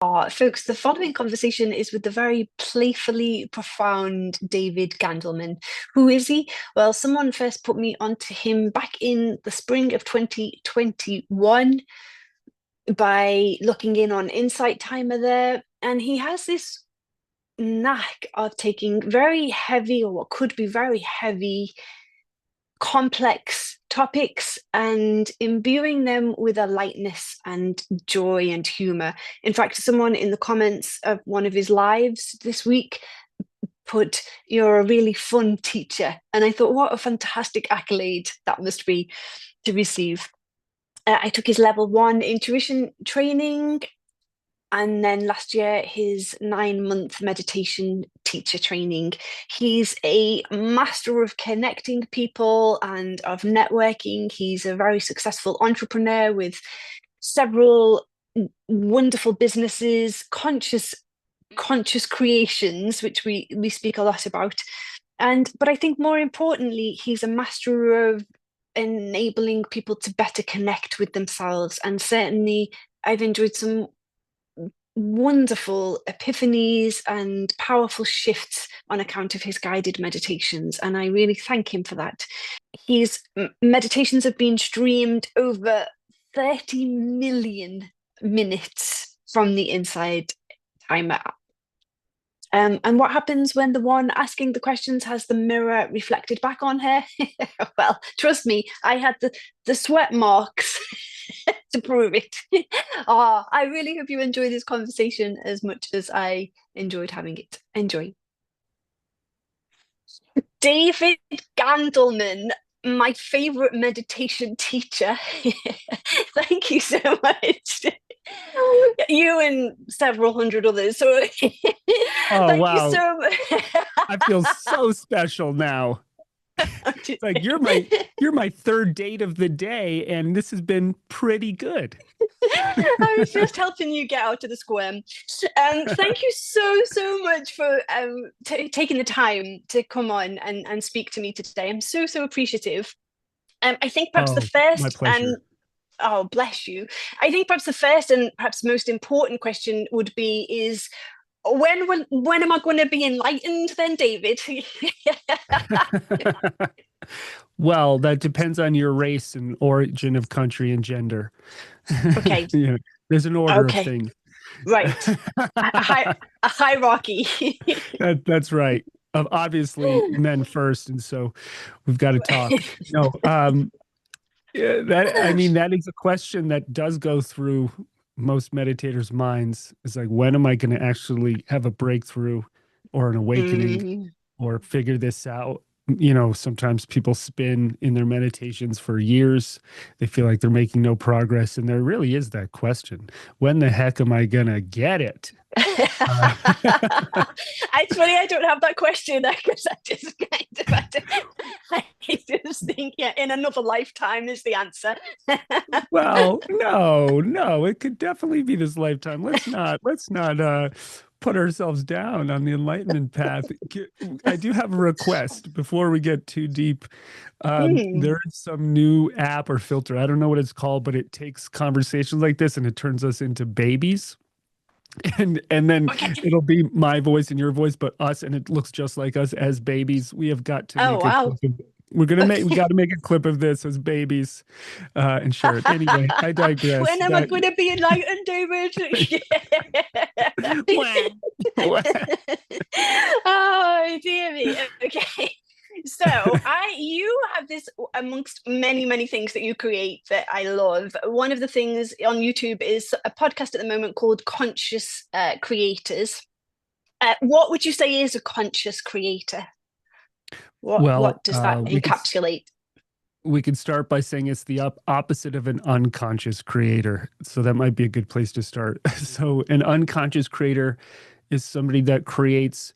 Folks, the following conversation is with the very playfully profound David Gandelman. Who is he? Well, someone first put me onto him back in the spring of 2021 by looking in on Insight Timer there. And he has this knack of taking very heavy, or what could be very heavy, complex topics and imbuing them with a lightness and joy and humor. In fact, someone in the comments of one of his lives this week put, "You're a really fun teacher." And I thought, what a fantastic accolade that must be to receive. I took his level 1 intuition training, and then last year his 9-month meditation teacher training. He's a master of connecting people and of networking. He's a very successful entrepreneur with several wonderful businesses, conscious creations, which we speak a lot about. But I think more importantly, he's a master of enabling people to better connect with themselves. And certainly I've enjoyed some wonderful epiphanies and powerful shifts on account of his guided meditations, and I really thank him for that. His meditations have been streamed over 30 million minutes from the Insight Timer app. And what happens when the one asking the questions has the mirror reflected back on her? Well, trust me, I had the sweat marks to prove it. I really hope you enjoy this conversation as much as I enjoyed having it. Enjoy. David Gandelman, my favorite meditation teacher. Thank you so much. You and several hundred others. So thank wow. you so much. I feel so special now. It's like you're my third date of the day, and this has been pretty good. I was just helping you get out of the squirm. Thank you so much for taking the time to come on and speak to me today. I'm so appreciative. I think perhaps the first, my pleasure. Oh, bless you. I think perhaps the first and perhaps most important question would be is, when am I going to be enlightened then, David? Well, that depends on your race and origin of country and gender. Okay. Yeah, there's an order of things. Right. A hierarchy. That's right. Obviously, men first, and so we've got to talk. No, yeah, that is a question that does go through most meditators' minds. It's like, when am I going to actually have a breakthrough or an awakening or figure this out? Sometimes people spin in their meditations for years. They feel like they're making no progress. And there really is that question. When the heck am I going to get it? It's funny I don't have that question, because I just think, yeah, in another lifetime is the answer. Well, no, it could definitely be this lifetime. Let's not put ourselves down on the enlightenment path. I do have a request before we get too deep. There is some new app or filter. I don't know what it's called, but it takes conversations like this and it turns us into babies. And then it'll be my voice and your voice, but us, and it looks just like us as babies. We have got to make a clip of, we got to make a clip of this as babies and share it. Anyway, I digress. When am I going to be enlightened, David? Oh, dear me. Okay. So you have this amongst many things that you create that I love. One of the things on YouTube is a podcast at the moment called Conscious Creators. What would you say is a conscious creator? What does that encapsulate? We could start by saying it's the opposite of an unconscious creator. So that might be a good place to start. So an unconscious creator is somebody that creates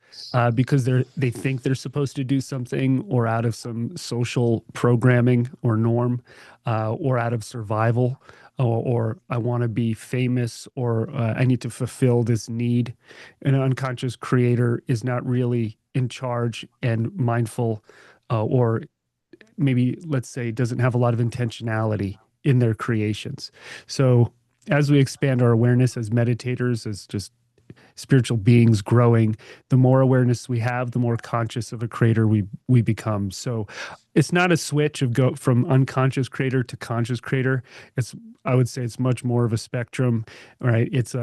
because they think they're supposed to do something, or out of some social programming or norm, or out of survival, or I want to be famous, or I need to fulfill this need. An unconscious creator is not really in charge and mindful, or maybe, let's say, doesn't have a lot of intentionality in their creations. So as we expand our awareness as meditators, as just spiritual beings growing, the more awareness we have, the more conscious of a creator we become. So it's not a switch of go from unconscious creator to conscious creator. It's, I would say it's much more of a spectrum, right? It's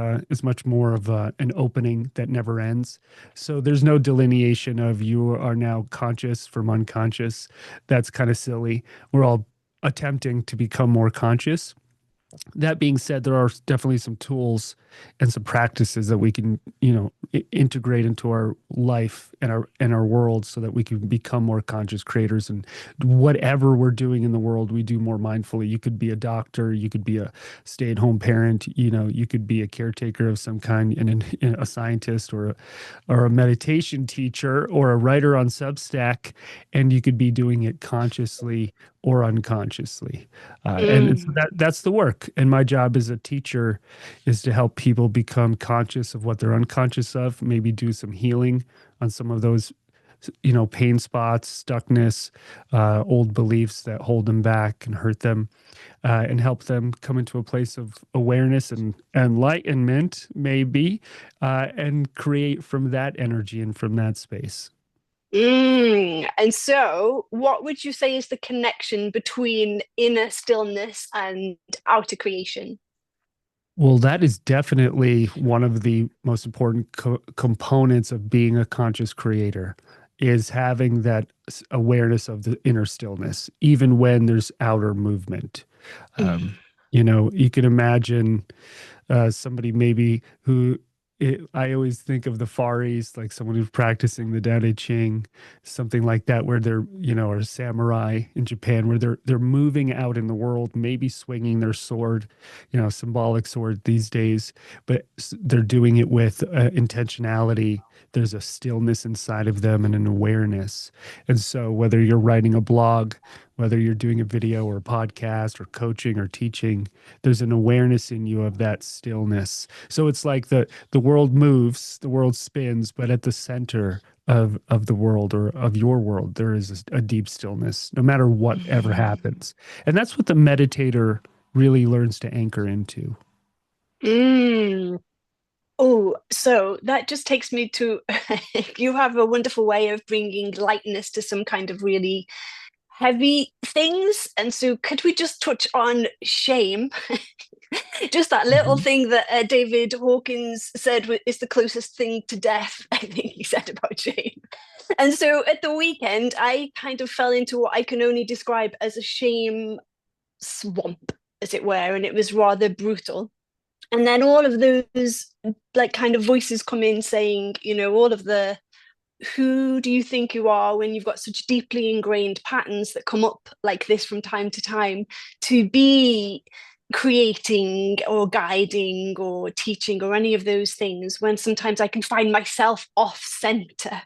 much more of an opening that never ends. So there's no delineation of you are now conscious from unconscious. That's kind of silly. We're all attempting to become more conscious. That being said, there are definitely some tools and some practices that we can, integrate into our life and our world so that we can become more conscious creators. And whatever we're doing in the world, we do more mindfully. You could be a doctor, you could be a stay-at-home parent, you could be a caretaker of some kind, and a scientist or a meditation teacher or a writer on Substack, and you could be doing it consciously or unconsciously. And so Mm. that's the work. And my job as a teacher is to help people become conscious of what they're unconscious of, maybe do some healing on some of those, pain spots, stuckness, old beliefs that hold them back and hurt them, and help them come into a place of awareness and enlightenment, maybe, and create from that energy and from that space. And so, what would you say is the connection between inner stillness and outer creation? Well, that is definitely one of the most important components of being a conscious creator is having that awareness of the inner stillness, even when there's outer movement. Mm. Um, you can imagine somebody maybe I always think of the Far East, like someone who's practicing the Tao Te Ching, something like that, where they're, or a samurai in Japan, where they're moving out in the world, maybe swinging their sword, symbolic sword these days, but they're doing it with intentionality. There's a stillness inside of them and an awareness. And so, whether you're writing a blog, whether you're doing a video or a podcast or coaching or teaching, there's an awareness in you of that stillness. So it's like the world moves, the world spins, but at the center of the world or of your world, there is a deep stillness, no matter what ever happens. And that's what the meditator really learns to anchor into. Mm. Oh, so that just takes me to you have a wonderful way of bringing lightness to some kind of really heavy things. And so, could we just touch on shame? Just that little Mhm. thing that David Hawkins said is the closest thing to death, I think he said about shame. And so at the weekend, I kind of fell into what I can only describe as a shame swamp, as it were, and it was rather brutal. And then all of those like kind of voices come in saying, all of the who do you think you are when you've got such deeply ingrained patterns that come up like this from time to time to be creating or guiding or teaching or any of those things when sometimes I can find myself off center.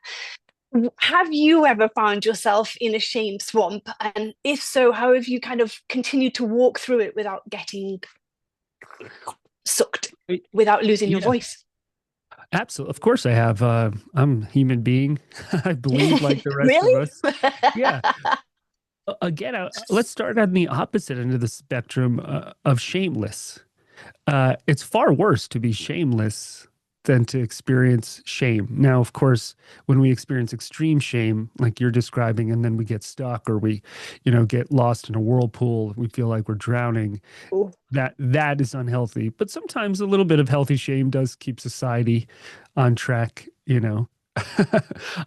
Have you ever found yourself in a shame swamp? And if so, how have you kind of continued to walk through it without getting sucked, without losing your Yeah, voice? absolutely. Of course I have. I'm a human being. I bleed like the rest of Really? us. Yeah. Again, let's start on the opposite end of the spectrum of shameless. It's far worse to be shameless than to experience shame. Now, of course, when we experience extreme shame, like you're describing, and then we get stuck or we, get lost in a whirlpool, we feel like we're drowning. Oh, That is unhealthy. But sometimes a little bit of healthy shame does keep society on track. yeah.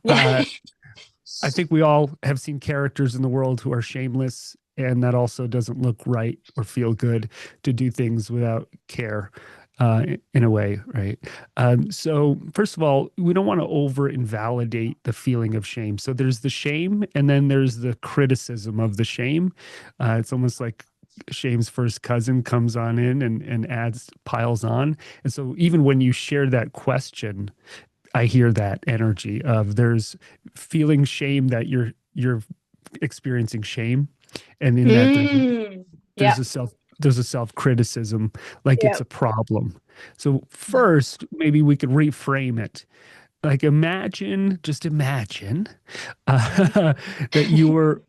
uh, I think we all have seen characters in the world who are shameless, and that also doesn't look right or feel good to do things without care, in a way, right? So, first of all, we don't want to over invalidate the feeling of shame. So, there's the shame, and then there's the criticism of the shame. It's almost like shame's first cousin comes on in and adds piles on. And so, even when you share that question, I hear that energy of there's feeling shame that you're experiencing shame, and in that Mm. Yeah. there's a self criticism, like Yeah. it's a problem. So first, maybe we could reframe it. Like just imagine that you were,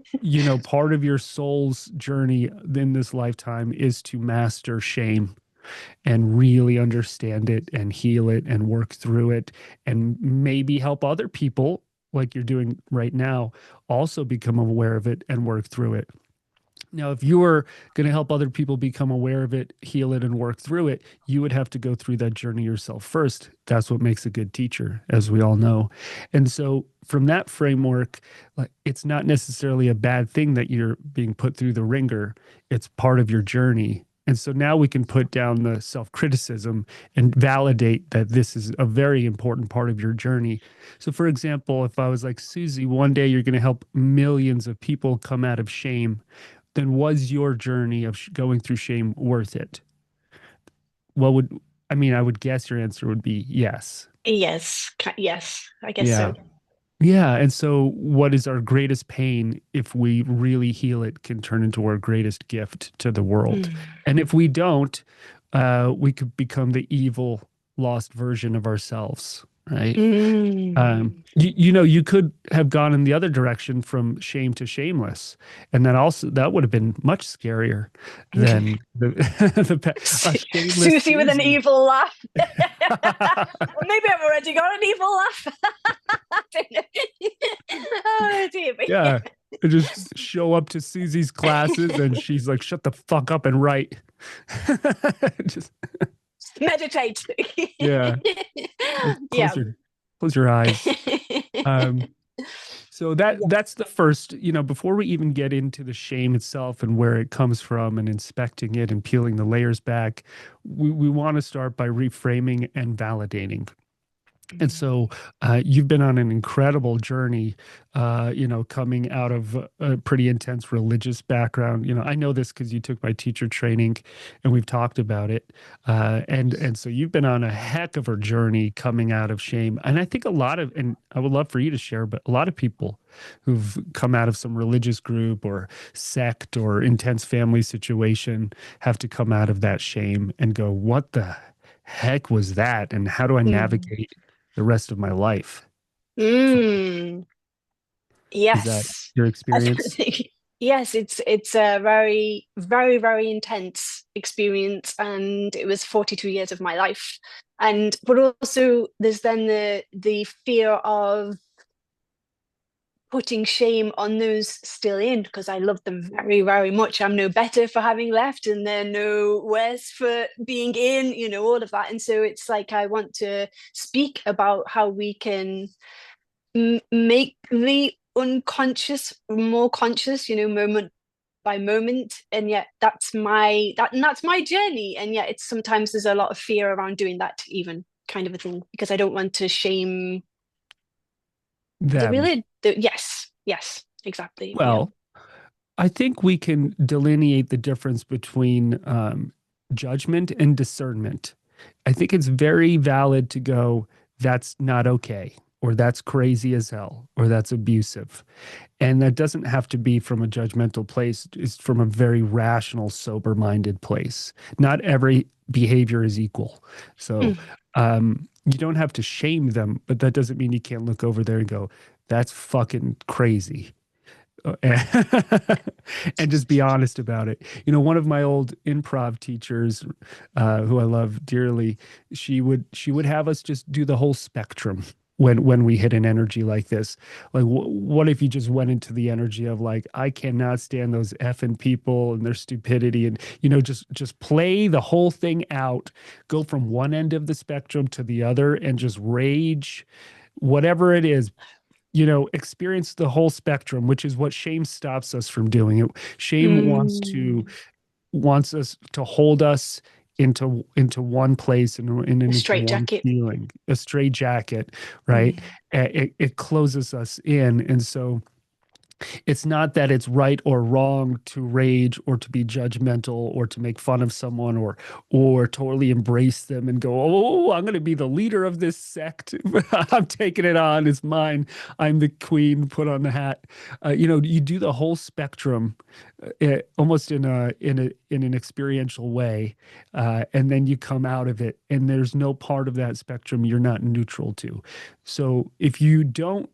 part of your soul's journey in this lifetime is to master shame. and really understand it and heal it and work through it and maybe help other people like you're doing right now also become aware of it and work through it. Now, if you were going to help other people become aware of it, heal it, and work through it, you would have to go through that journey yourself first. That's what makes a good teacher, as we all know. And so, from that framework, like, it's not necessarily a bad thing that you're being put through the ringer. It's part of your journey. And so now we can put down the self criticism and validate that this is a very important part of your journey. So, for example, if I was like, Susie, one day you're going to help millions of people come out of shame, then was your journey of going through shame worth it? What would, I mean, I would guess your answer would be yes. Yes, yes, I guess Yeah. so. Yeah. And so, what is our greatest pain, if we really heal it, can turn into our greatest gift to the world. Mm. And if we don't, we could become the evil, lost version of ourselves. Right. Mm. You could have gone in the other direction from shame to shameless, and that would have been much scarier than a shameless Susie with an Susie. evil laugh. Or maybe I've already got an evil laugh. Oh dear me. Yeah, just show up to Susie's classes, and she's like, "Shut the fuck up and write." Just Meditate. yeah, Yeah. close your eyes. Um, So Yeah. that's the first, before we even get into the shame itself and where it comes from and inspecting it and peeling the layers back, we want to start by reframing and validating. And so you've been on an incredible journey, coming out of a pretty intense religious background. I know this because you took my teacher training and we've talked about it. And so you've been on a heck of a journey coming out of shame. And I think and I would love for you to share, but a lot of people who've come out of some religious group or sect or intense family situation have to come out of that shame and go, what the heck was that? And how do I Mm. navigate the rest of my life? Mm. Is that Yes. your I experience? think yes, it's a very, very, very intense experience, and it was 42 years of my life. And but also there's then the fear of putting shame on those still in, because I love them very, very much. I'm no better for having left, and they're no worse for being in, all of that. And so it's like I want to speak about how we can make the unconscious more conscious, moment by moment. And yet that's my journey. And yet it's sometimes there's a lot of fear around doing that, even kind of a thing, because I don't want to shame Them. yes, exactly. Yeah. Well, I think we can delineate the difference between judgment and discernment. I think it's very valid to go, that's not okay, or that's crazy as hell, or that's abusive. And that doesn't have to be from a judgmental place, it's from a very rational, sober minded place. Not every behavior is equal. So Mm. you don't have to shame them, but that doesn't mean you can't look over there and go, that's fucking crazy. And just be honest about it. One of my old improv teachers, who I love dearly, she would have us just do the whole spectrum when we hit an energy like this. Like, what if you just went into the energy of like, I cannot stand those effing people and their stupidity, and just play the whole thing out, go from one end of the spectrum to the other, and just rage, whatever it is, experience the whole spectrum, which is what shame stops us from doing. It shame Mm. wants us to hold us into one place and A into straight one jacket. feeling, a straight jacket, right? Mm. It closes us in. And so it's not that it's right or wrong to rage or to be judgmental or to make fun of someone or totally embrace them and go, oh, I'm going to be the leader of this sect. I'm taking it on. It's mine. I'm the queen. Put on the hat. You do the whole spectrum, almost in an experiential way, and then you come out of it, and there's no part of that spectrum you're not neutral to. So if you don't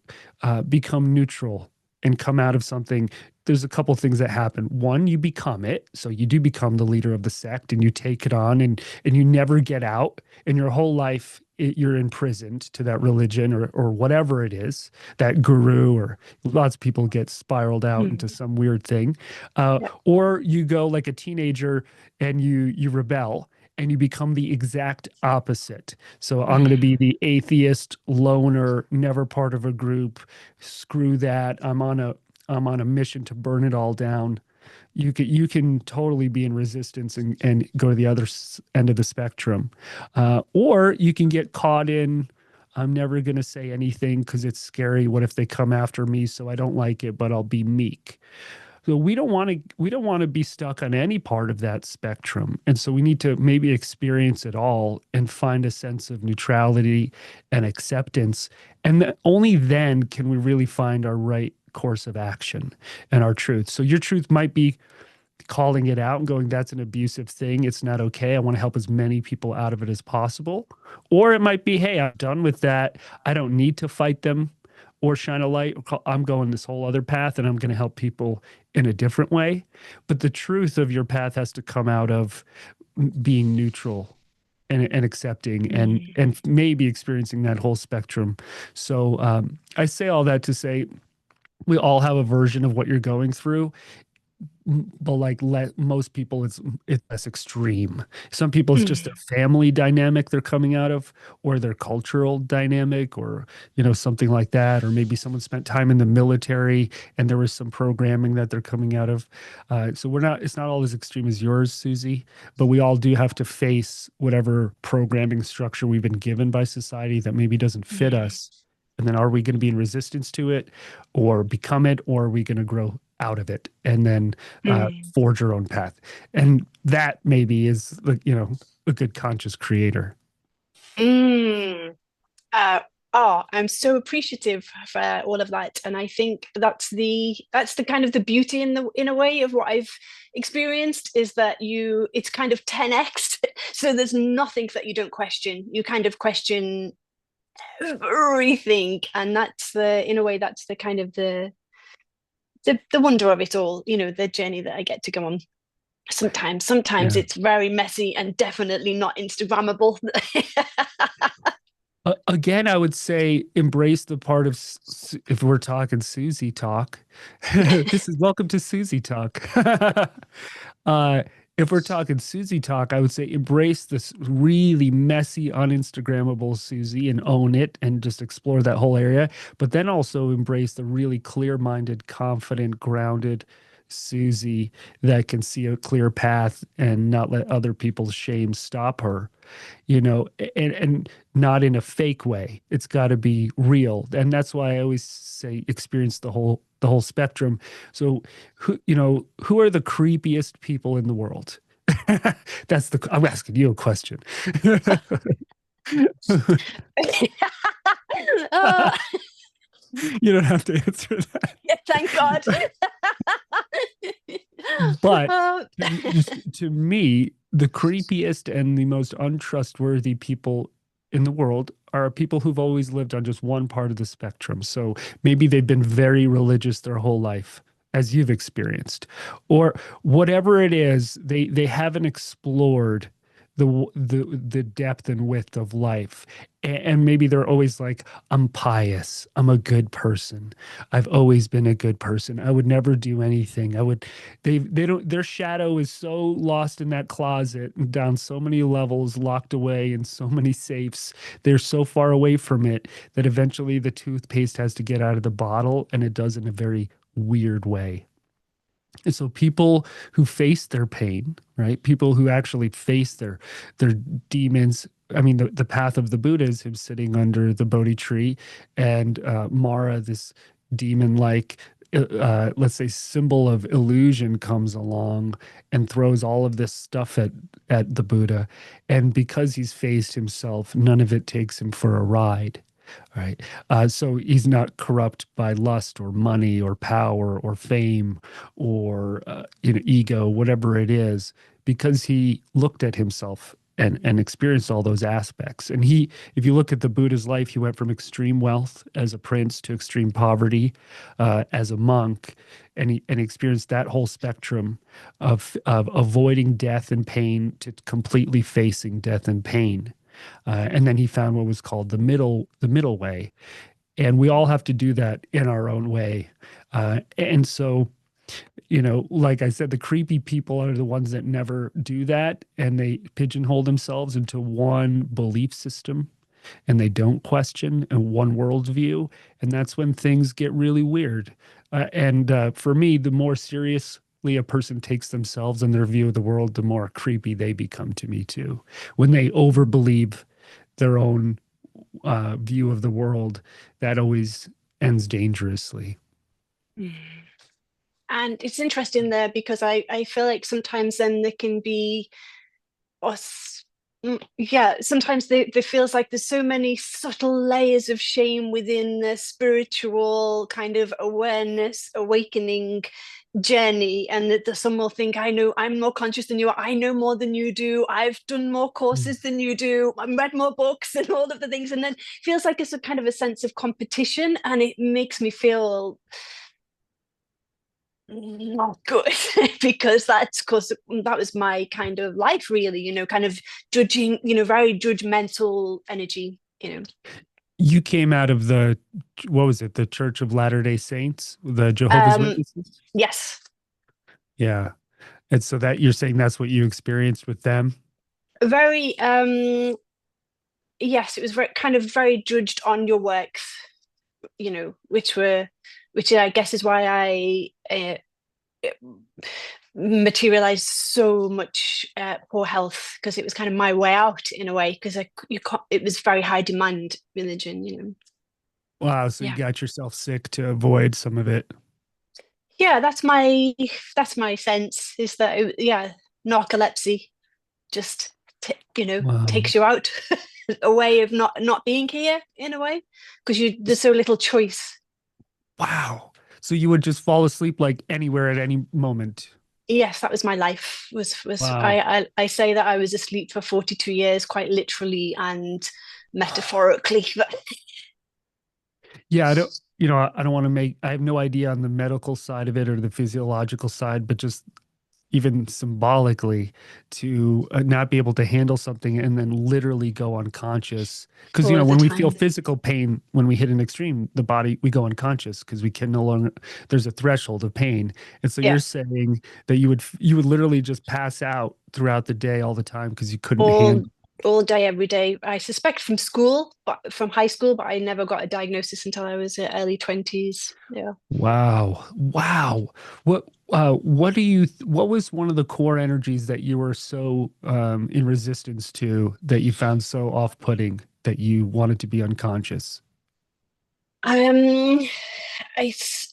become neutral and come out of something, there's a couple things that happen. One, you become it. So you do become the leader of the sect and you take it on, and you never get out. And your whole life, you're imprisoned to that religion or whatever it is, that guru, or lots of people get spiraled out into Mm. some weird thing. Yeah. Or you go like a teenager and you rebel and you become the exact opposite. So I'm going to be the atheist loner, never part of a group. Screw that. I'm on a mission to burn it all down. You can totally be in resistance and go to the other end of the spectrum, or you can get caught in. I'm never going to say anything because it's scary. What if they come after me? So I don't like it, but I'll be meek. So we don't want to be stuck on any part of that spectrum. And so we need to maybe experience it all and find a sense of neutrality and acceptance. And only then can we really find our right course of action and our truth. So your truth might be calling it out and going, that's an abusive thing. It's not okay. I want to help as many people out of it as possible. Or it might be, hey, I'm done with that. I don't need to fight them or shine a light. I'm going this whole other path and I'm going to help people in a different way. But the truth of your path has to come out of being neutral and accepting Mm. and maybe experiencing that whole spectrum. So I say all that to say we all have a version of what you're going through, but like most people it's less extreme. Some people it's just a Mm. family dynamic they're coming out of, or their cultural dynamic, or something like that, or maybe someone spent time in the military and there was some programming that they're coming out of. So it's not all as extreme as yours, Susie, but we all do have to face whatever programming structure we've been given by society that maybe doesn't fit Mm. us. And then are we going to be in resistance to it or become it, or are we going to grow out of it and then Mm. forge your own path? And that maybe is a good conscious creator. Mm. Uh, I'm so appreciative for all of that, and I think that's the kind of the beauty in a way of what I've experienced is that it's kind of 10x. So there's nothing that you don't question. You kind of question everything, and in a way that's the kind of the wonder of it all. The journey that I get to go on. Sometimes Yeah. it's very messy and definitely not Instagrammable. Again, I would say embrace the part of if we're talking Susie talk. This is welcome to Susie talk. uh, if we're talking Susie talk, I would say embrace this really messy, uninstagrammable Susie and own it and just explore that whole area. But then also embrace the really clear-minded, confident, grounded Susie that can see a clear path and not let other people's shame stop her, and not in a fake way. It's got to be real. And that's why I always say experience the whole spectrum. So who are the creepiest people in the world? I'm asking you a question. uh, You don't have to answer that. yeah, thank God. But Uh, just to me, the creepiest and the most untrustworthy people in the world are people who've always lived on just one part of the spectrum. So maybe they've been very religious their whole life, as you've experienced, or whatever it is, they haven't explored the depth and width of life. And maybe they're always like, I'm pious, I'm a good person, I've always been a good person, I would never do anything. They don't, their shadow is so lost in that closet and down so many levels, locked away in so many safes. They're so far away from it that eventually the toothpaste has to get out of the bottle, and it does in a very weird way. And so people who face their pain, right? People who actually face their demons. I mean, the path of the Buddha is him sitting under the Bodhi tree, and Mara, this demon-like, let's say, symbol of illusion, comes along and throws all of this stuff at the Buddha. And because he's faced himself, none of it takes him for a ride. Right. So he's not corrupt by lust or money or power or fame or ego, whatever it is, because he looked at himself and experienced all those aspects. And he, if you look at the Buddha's life, he went from extreme wealth as a prince to extreme poverty as a monk, and he experienced that whole spectrum of avoiding death and pain to completely facing death and pain. And then he found what was called the middle way, and we all have to do that in our own way. And so, like I said, the creepy people are the ones that never do that, and they pigeonhole themselves into one belief system, and they don't question and one worldview, and that's when things get really weird. And for me, the more seriously a person takes themselves and their view of the world, the more creepy they become to me too. When they overbelieve their own view of the world, that always ends dangerously. Mm. And it's interesting there because I feel like sometimes then there can be us. Yeah, sometimes there feels like there's so many subtle layers of shame within the spiritual kind of awareness, awakening journey, and that some will think, I know I'm more conscious than you are, I know more than you do, I've done more Mm. courses than you do, I've read more books and all of the things, and then feels like it's a kind of a sense of competition, and it makes me feel not good because that was my kind of life, really, kind of judging, very judgmental energy, You came out of what was it, the Church of Latter-day Saints, the Jehovah's um Witnesses? yes, Yeah. And so that you're saying that's what you experienced with them? very yes, it was very kind of very judged on your works, which I guess is why I materialized so much poor health, because it was kind of my way out in a way, because it was very hh demand religion, Wow. So you yeah. got yourself sick to avoid some of it. Yeah, that's my sense, is that yeah, narcolepsy just Wow. takes you out. A way of not being here in a way, because there's so little choice. Wow. So you would just fall asleep like anywhere at any moment. Yes, that was my life. Was Wow. I say that I was asleep for 42 years, quite literally and metaphorically. But Yeah, I don't want to I have no idea on the medical side of it or the physiological side, but just even symbolically to not be able to handle something and then literally go unconscious. Because, all of the when we feel time. physical pain, when we hit an extreme, the body, we go unconscious because we can no longer, there's a threshold of pain. And so Yeah, you're saying that you would literally just pass out throughout the day all the time because you couldn't all handle. all day, every day. I suspect from school, but from high school, but I never got a diagnosis until I was early 20s. Yeah. Wow. Wow. What was one of the core energies that you were so in resistance to, that you found so off-putting that you wanted to be unconscious? Um,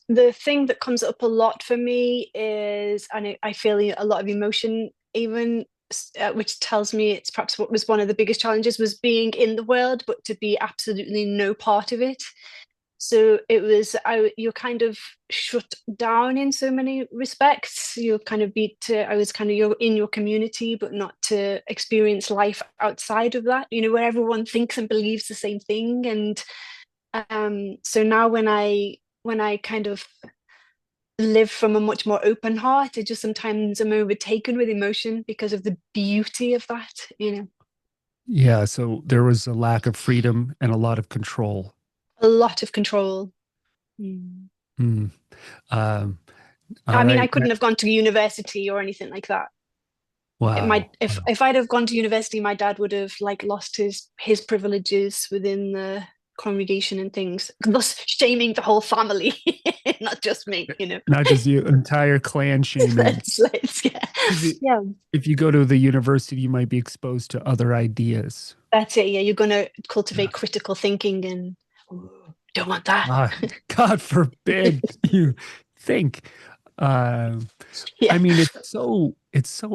the thing that comes up a lot for me is, and I feel a lot of emotion, even, which tells me it's perhaps what was one of the biggest challenges, was being in the world, but to be absolutely no part of it. So you're kind of shut down in so many respects. You're kind of I was kind of, you're in your community, but not to experience life outside of that, where everyone thinks and believes the same thing. And so now when I kind of live from a much more open heart, I just sometimes am overtaken with emotion because of the beauty of that. Yeah, so there was a lack of freedom and a lot of control. A lot of control. Mm. Hmm. Um, all I mean, I right. couldn't have gone to university or anything like that. Wow. If I'd have gone to university, my dad would have like lost his privileges within the congregation and things, thus shaming the whole family, not just me. Not just you, entire clan shaming. Let's yeah. 'Cause Yeah, if you go to the university, you might be exposed to other ideas. that's it. Yeah, you're gonna Yeah. cultivate critical thinking, and ooh, don't want that. God forbid you think. Uh, I Yeah, mean, it's so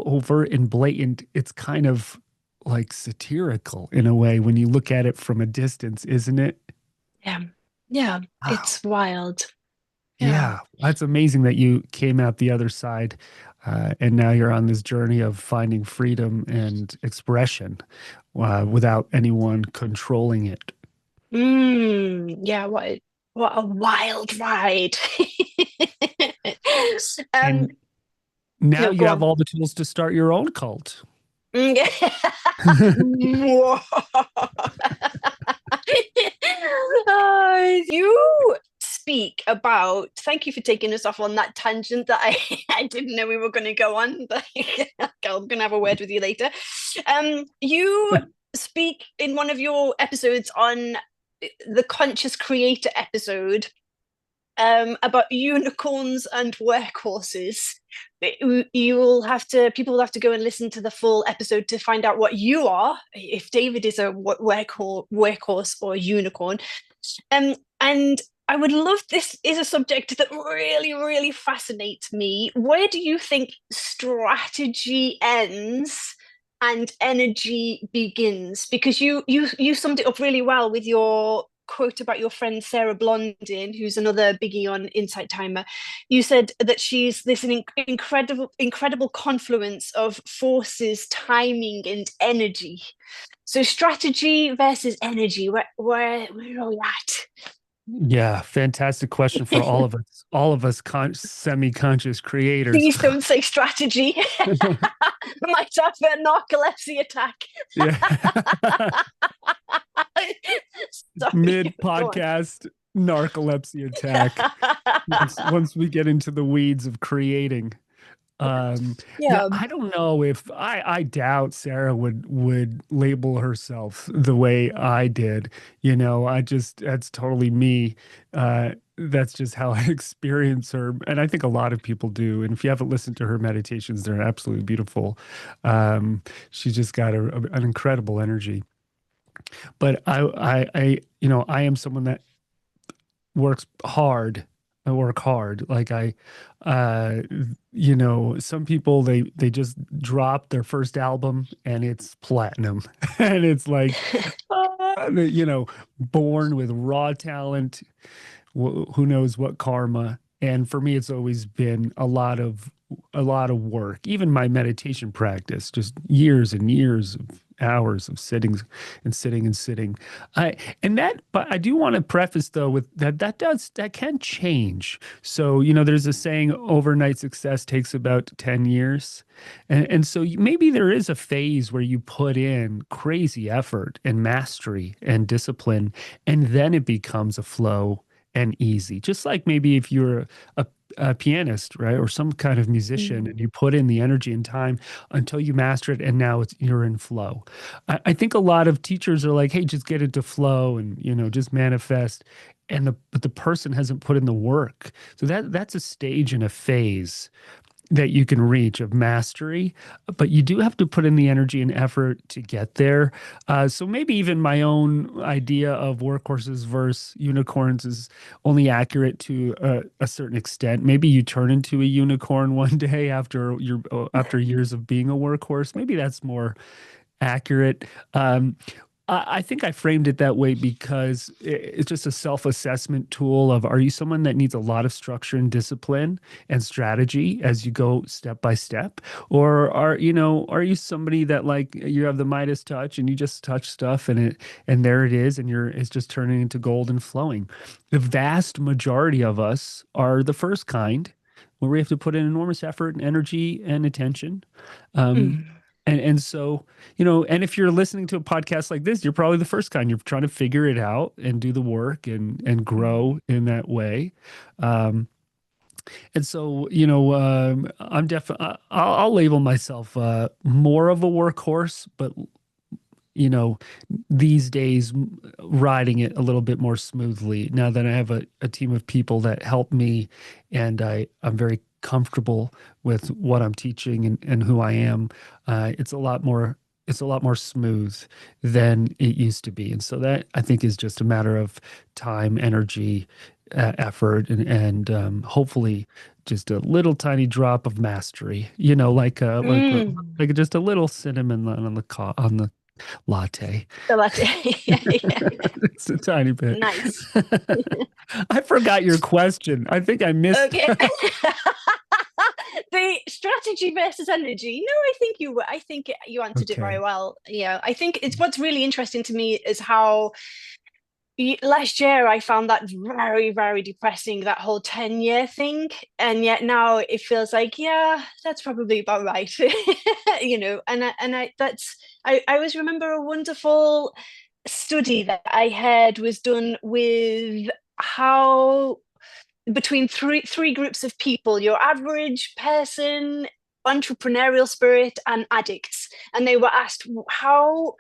overt and blatant. It's kind of like satirical in a way when you look at it from a distance, isn't it? yeah, yeah. Wow. It's wild. Yeah. Yeah, that's amazing that you came out the other side. And now you're on this journey of finding freedom and expression without anyone controlling it. Yeah, what a wild ride. Um, And now no, you go have on. all the tools to start your own cult. You speak about, thank you for taking us off on that tangent that I didn't know we were going to go on, but I'm going to have a word with you later. You speak in one of your episodes on the conscious creator episode about unicorns and workhorses. You'll have to, people will have to go and listen to the full episode to find out what you are, if David is a workhorse or a unicorn. And I would love, this is a subject that really, really fascinates me. Where do you think strategy ends and energy begins? Because you summed it up really well with your quote about your friend Sarah Blondin, who's another biggie on Insight Timer. You said that she's this incredible confluence of forces, timing, and energy. So strategy versus energy, where are we at? Yeah, fantastic question for all of us semi-conscious creators. Please don't say strategy. I might have a narcolepsy attack. Yeah. Sorry, Mid go on. podcast narcolepsy attack. Once we get into the weeds of creating. Yeah, Yeah. I don't know if I doubt Sarah would label herself the way I did. I just that's totally me. That's just how I experience her, and I think a lot of people do. And if you haven't listened to her meditations, they're absolutely beautiful. She's just got an incredible energy. But I am someone that works hard. I work hard. Like uh, some people they just drop their first album and it's platinum, and it's like, born with raw talent. Who knows what karma? And for me, it's always been a lot of work. Even my meditation practice, just years and years of hours of sitting and sitting and sitting. I but I do want to preface though with that can change. So, there's a saying overnight success takes about 10 years. And so maybe there is a phase where you put in crazy effort and mastery and discipline, and then it becomes a flow and easy. Just like maybe if you're a pianist, right, or some kind of musician, Mm. and you put in the energy and time until you master it, and now you're in flow. I think a lot of teachers are like, "Hey, just get into flow and just manifest," but the person hasn't put in the work. So that's a stage and a phase that you can reach of mastery, but you do have to put in the energy and effort to get there. So maybe even my own idea of workhorses versus unicorns is only accurate to a certain extent. Maybe you turn into a unicorn one day after years of being a workhorse. Maybe that's more accurate. I think I framed it that way because it's just a self-assessment tool of, are you someone that needs a lot of structure and discipline and strategy as you go step by step? Or are you somebody that, like, you have the Midas touch and you just touch stuff and there it is, and it's just turning into gold and flowing. The vast majority of us are the first kind, where we have to put in enormous effort and energy and attention. Um, Mm. and so, and if you're listening to a podcast like this, you're probably the first kind. You're trying to figure it out and do the work and grow in that way. Um, and so, I'm definitely, I'll label myself more of a workhorse, but you know, these days riding it a little bit more smoothly now that I have a team of people that help me, and I'm very comfortable with what I'm teaching and who I am. It's a lot more smooth than it used to be. And so that, I think, is just a matter of time, energy, effort, and hopefully just a little tiny drop of mastery, Mm. like just a little cinnamon on the latte. The latte. Yeah, yeah, yeah. It's a tiny bit. Nice. I forgot your question. I think I missed. Okay. The strategy versus energy. No, I think you answered it very Okay. well. Yeah, I think it's what's really interesting to me is how last year I found that very, very depressing, that whole 10-year thing. And yet now it feels like, yeah, that's probably about right. I always remember a wonderful study that I heard was done with how between three groups of people, your average person, entrepreneurial spirit, and addicts. And they were asked how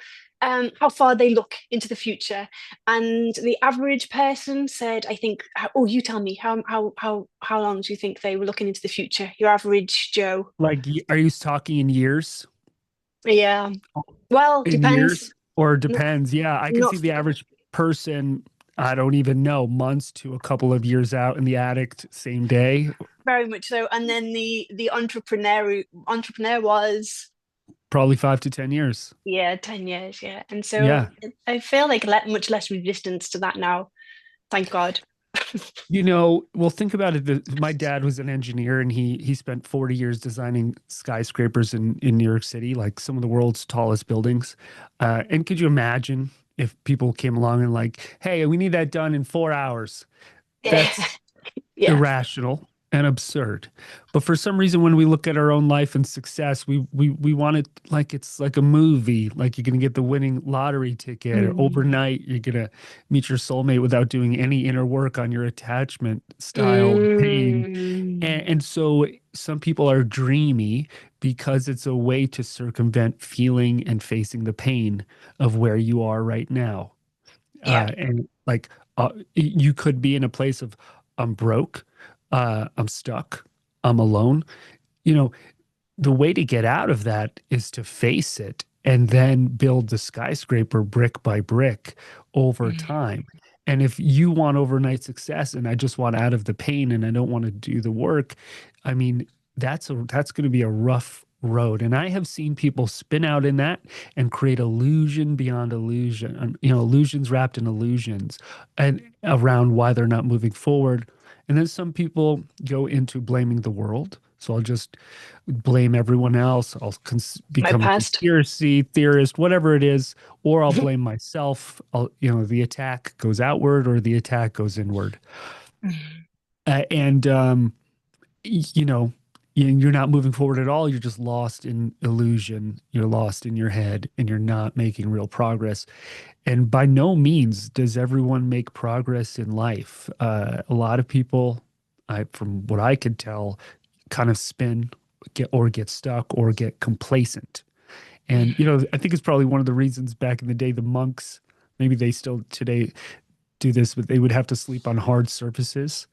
far they look into the future. And the average person said, I think, oh, you tell me, how long do you think they were looking into the future? Your average Joe. Like, are you talking in years? Yeah. Well, In depends. years or Not, depends? Yeah, I could not see the average person, I don't even know, months to a couple of years out, in the addict same day, very much so. And then the entrepreneur was, probably 5 to 10 years. yeah, 10 years, yeah. And so Yeah. I feel like much less resistance to that now. Thank God. Well, think about it. My dad was an engineer, and he spent 40 years designing skyscrapers in New York City, like some of the world's tallest buildings. And could you imagine if people came along and like, hey, we need that done in 4 hours? Yeah. That's Yeah. irrational and absurd. But for some reason, when we look at our own life and success, we want it like it's like a movie, like you're gonna get the winning lottery ticket, or Mm. overnight you're gonna meet your soulmate without doing any inner work on your attachment style pain. Mm. And so some people are dreamy because it's a way to circumvent feeling and facing the pain of where you are right now. Yeah. And like you could be in a place of I'm broke, I'm stuck, I'm alone. You know, the way to get out of that is to face it and then build the skyscraper brick by brick over Mm. time. And if you want overnight success and I just want out of the pain and I don't want to do the work, I mean, that's going to be a rough road. And I have seen people spin out in that and create illusion beyond illusion, illusions wrapped in illusions and around why they're not moving forward. And then some people go into blaming the world. So I'll just blame everyone else. I'll My become a past. conspiracy theorist, whatever it is, or I'll blame myself. The attack goes outward or the attack goes inward. And you know, you're not moving forward at all. You're just lost in illusion. You're lost in your head and you're not making real progress. And by no means does everyone make progress in life. A lot of people, from what I could tell, kind of spin, get stuck or get complacent. And I think it's probably one of the reasons back in the day the monks, maybe they still today do this, but they would have to sleep on hard surfaces.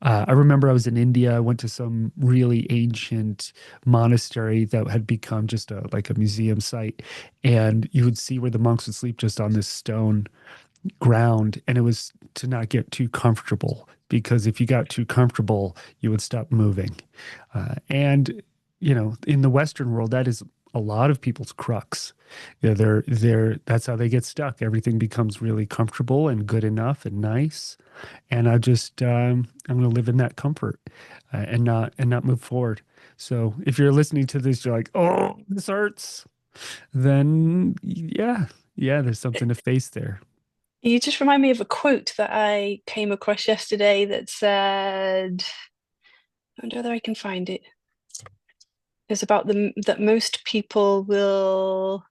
I remember I was in India. I went to some really ancient monastery that had become just like a museum site, and you would see where the monks would sleep just on this stone ground, and it was to not get too comfortable because if you got too comfortable, you would stop moving. And in the Western world, that is a lot of people's crux. They're that's how they get stuck. Everything becomes really comfortable and good enough and nice, and I'm going to live in that comfort and not move forward. So if you're listening to this, you're like, oh, this hurts. Then yeah, there's something to face there. You just remind me of a quote that I came across yesterday that said, I wonder whether I can find it. It's about that most people will.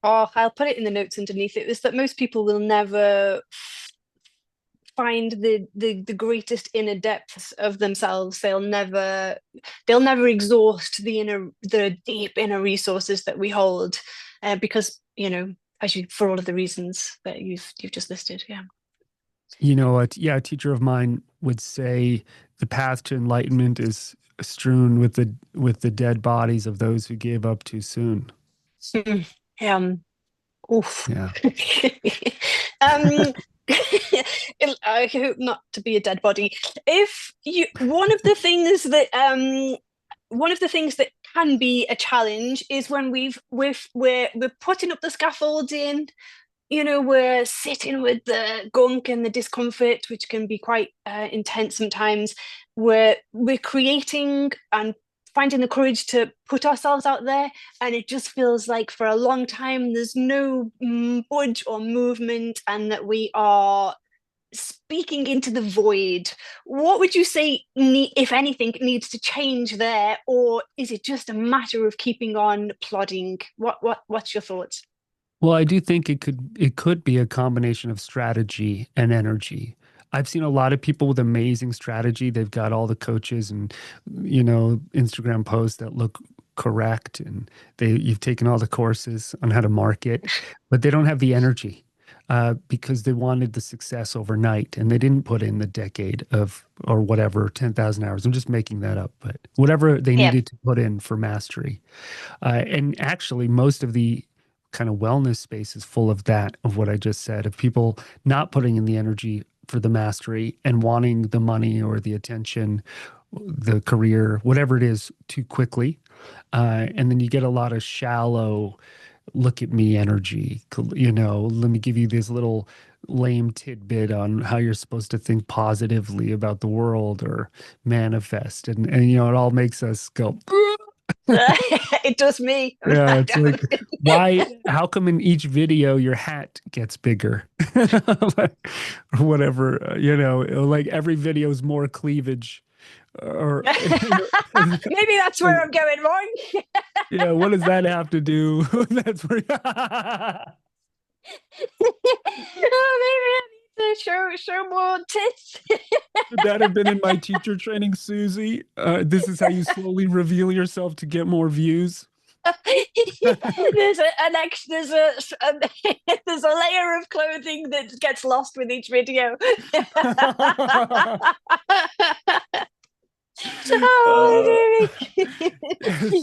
Oh, I'll put it in the notes underneath it. Is that most people will never find the greatest inner depths of themselves. They'll never exhaust the deep inner resources that we hold, because for all of the reasons that you've just listed. Yeah. A teacher of mine would say the path to enlightenment is strewn with the dead bodies of those who gave up too soon. Mm. Oof. Yeah. um, I hope not to be a dead body. If you, one of the things that can be a challenge is when we're putting up the scaffolding, we're sitting with the gunk and the discomfort, which can be quite intense sometimes. We're creating and finding the courage to put ourselves out there, and it just feels like for a long time there's no budge or movement, and that we are speaking into the void. What would you say, if anything, needs to change there, or is it just a matter of keeping on plodding? What's your thoughts? Well, I do think it could be a combination of strategy and energy. I've seen a lot of people with amazing strategy. They've got all the coaches and Instagram posts that look correct, and you've taken all the courses on how to market, but they don't have the energy because they wanted the success overnight and they didn't put in the decade of or whatever 10,000 hours. I'm just making that up, but whatever they Yeah. needed to put in for mastery. And actually, most of the kind of wellness space is full of that, of what I just said, of people not putting in the energy for the mastery and wanting the money or the attention, the career, whatever it is, too quickly. And then you get a lot of shallow, look at me energy. Let me give you this little lame tidbit on how you're supposed to think positively about the world or manifest. And it all makes us go, It does me. yeah, it's like, how come in each video your hat gets bigger? Like, or whatever, like every video is more cleavage or Maybe that's where I'm going wrong. yeah, what does that have to do? That's where Oh, maybe I need to show more tits. Should that have been in my teacher training, Susie? This is how you slowly reveal yourself to get more views. There's there's a layer of clothing that gets lost with each video. Oh,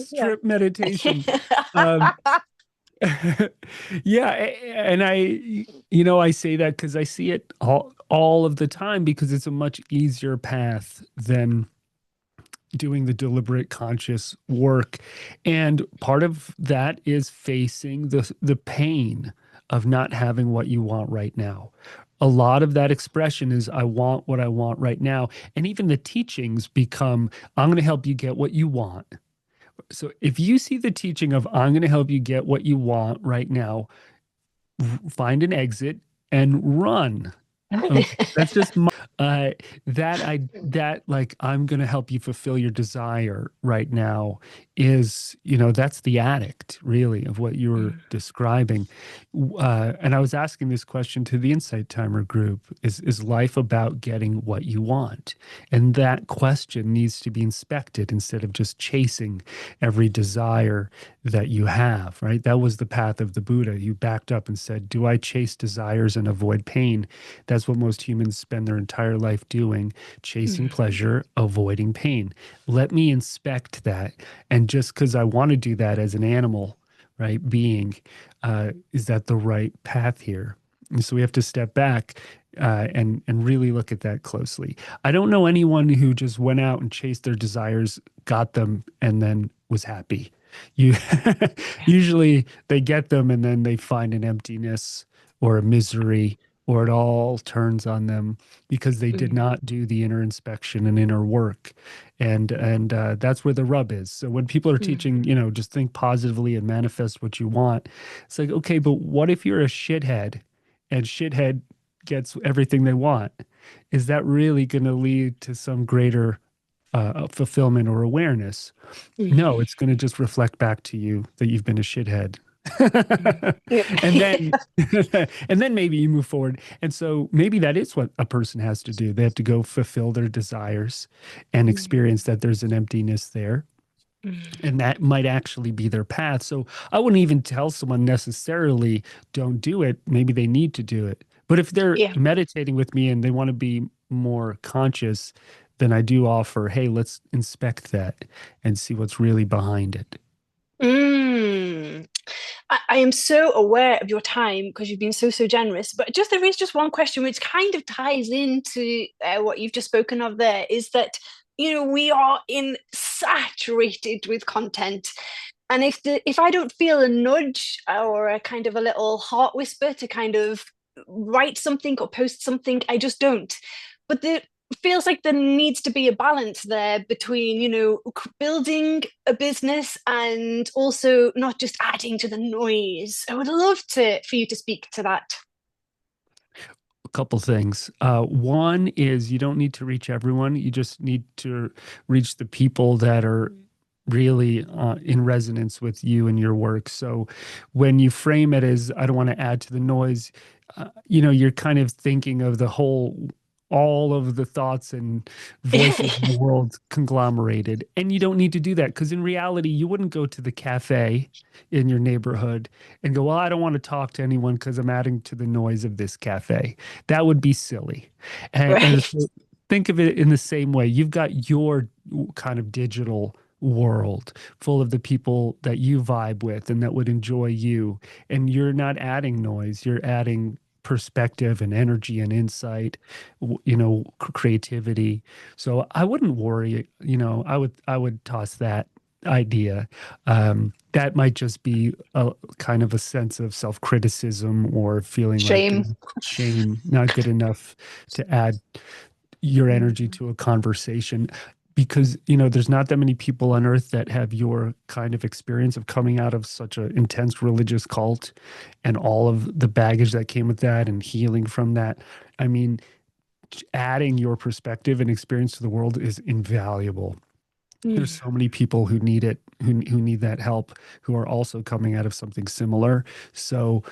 Strip meditation. Um, yeah, and I say that because I see it all of the time because it's a much easier path than doing the deliberate conscious work. And part of that is facing the pain of not having what you want right now. A lot of that expression is I want what I want right now. And even the teachings become I'm going to help you get what you want. So if you see the teaching of I'm going to help you get what you want right now, find an exit and run. Okay, that's just that like I'm gonna help you fulfill your desire right now is that's the addict really of what you were describing. And I was asking this question to the Insight Timer group: is life about getting what you want? And that question needs to be inspected instead of just chasing every desire that you have. Right? That was the path of the Buddha. You backed up and said, "Do I chase desires and avoid pain?" That's what most humans spend their entire life doing, chasing pleasure, avoiding pain. Let me inspect that. And just because I want to do that as an animal, right, being, is that the right path here? And so we have to step back and really look at that closely. I don't know anyone who just went out and chased their desires, got them, and then was happy. You usually they get them and then they find an emptiness or a misery, or it all turns on them because they did not do the inner inspection and inner work. And that's where the rub is. So when people are teaching, just think positively and manifest what you want, it's like, okay, but what if you're a shithead and shithead gets everything they want? Is that really going to lead to some greater fulfillment or awareness? No, it's going to just reflect back to you that you've been a shithead. And then and then maybe you move forward. And so maybe that is what a person has to do. They have to go fulfill their desires and experience that there's an emptiness there. And that might actually be their path. So I wouldn't even tell someone necessarily don't do it. Maybe they need to do it. But if they're Yeah. meditating with me and they want to be more conscious, then I do offer, hey, let's inspect that and see what's really behind it. Mm. I am so aware of your time because you've been so generous. But there is just one question which kind of ties into what you've just spoken of there, is that we are in saturated with content. And if I don't feel a nudge or a kind of a little heart whisper to kind of write something or post something, I just don't. But there feels like there needs to be a balance there between, building a business and also not just adding to the noise. I would love to for you to speak to that. A couple things. One is you don't need to reach everyone. You just need to reach the people that are really in resonance with you and your work. So when you frame it as, I don't want to add to the noise, you're kind of thinking of the whole, all of the thoughts and voices in the world conglomerated. And you don't need to do that because in reality, you wouldn't go to the cafe in your neighborhood and go, well, I don't want to talk to anyone because I'm adding to the noise of this cafe. That would be silly. And Right. so think of it in the same way. You've got your kind of digital world full of the people that you vibe with and that would enjoy you. And you're not adding noise, you're adding perspective and energy and insight, creativity. So I wouldn't worry, I would toss that idea. That might just be a kind of a sense of self-criticism or feeling like Shame. shame, not good enough to add your energy Mm. to a conversation because there's not that many people on earth that have your kind of experience of coming out of such an intense religious cult and all of the baggage that came with that and healing from that. I mean, adding your perspective and experience to the world is invaluable. There's Mm. so many people who need it, who need that help, who are also coming out of something similar. So,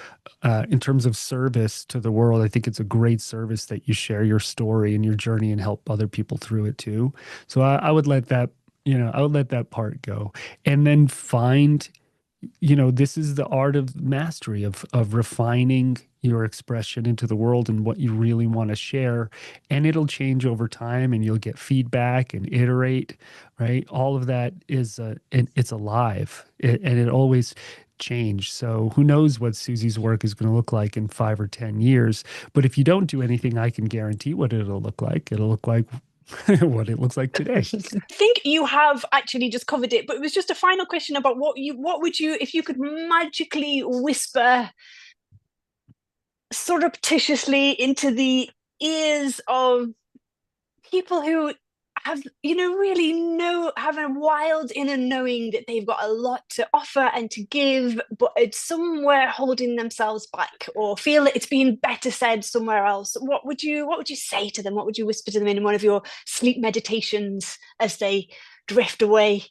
in terms of service to the world, I think it's a great service that you share your story and your journey and help other people through it too. So I would let that, I would let that part go, and then find, this is the art of mastery of refining your expression into the world and what you really want to share. And it'll change over time and you'll get feedback and iterate, right? All of that is it's alive and it always change. So who knows what Susie's work is going to look like in 5 or 10 years. But if you don't do anything, I can guarantee what it'll look like. It'll look like what it looks like today. I think you have actually just covered it, but it was just a final question about what would you, if you could magically whisper surreptitiously into the ears of people who have, really have a wild inner knowing that they've got a lot to offer and to give, but it's somewhere holding themselves back or feel that it's being better said somewhere else. What would you say to them? What would you whisper to them in one of your sleep meditations as they drift away?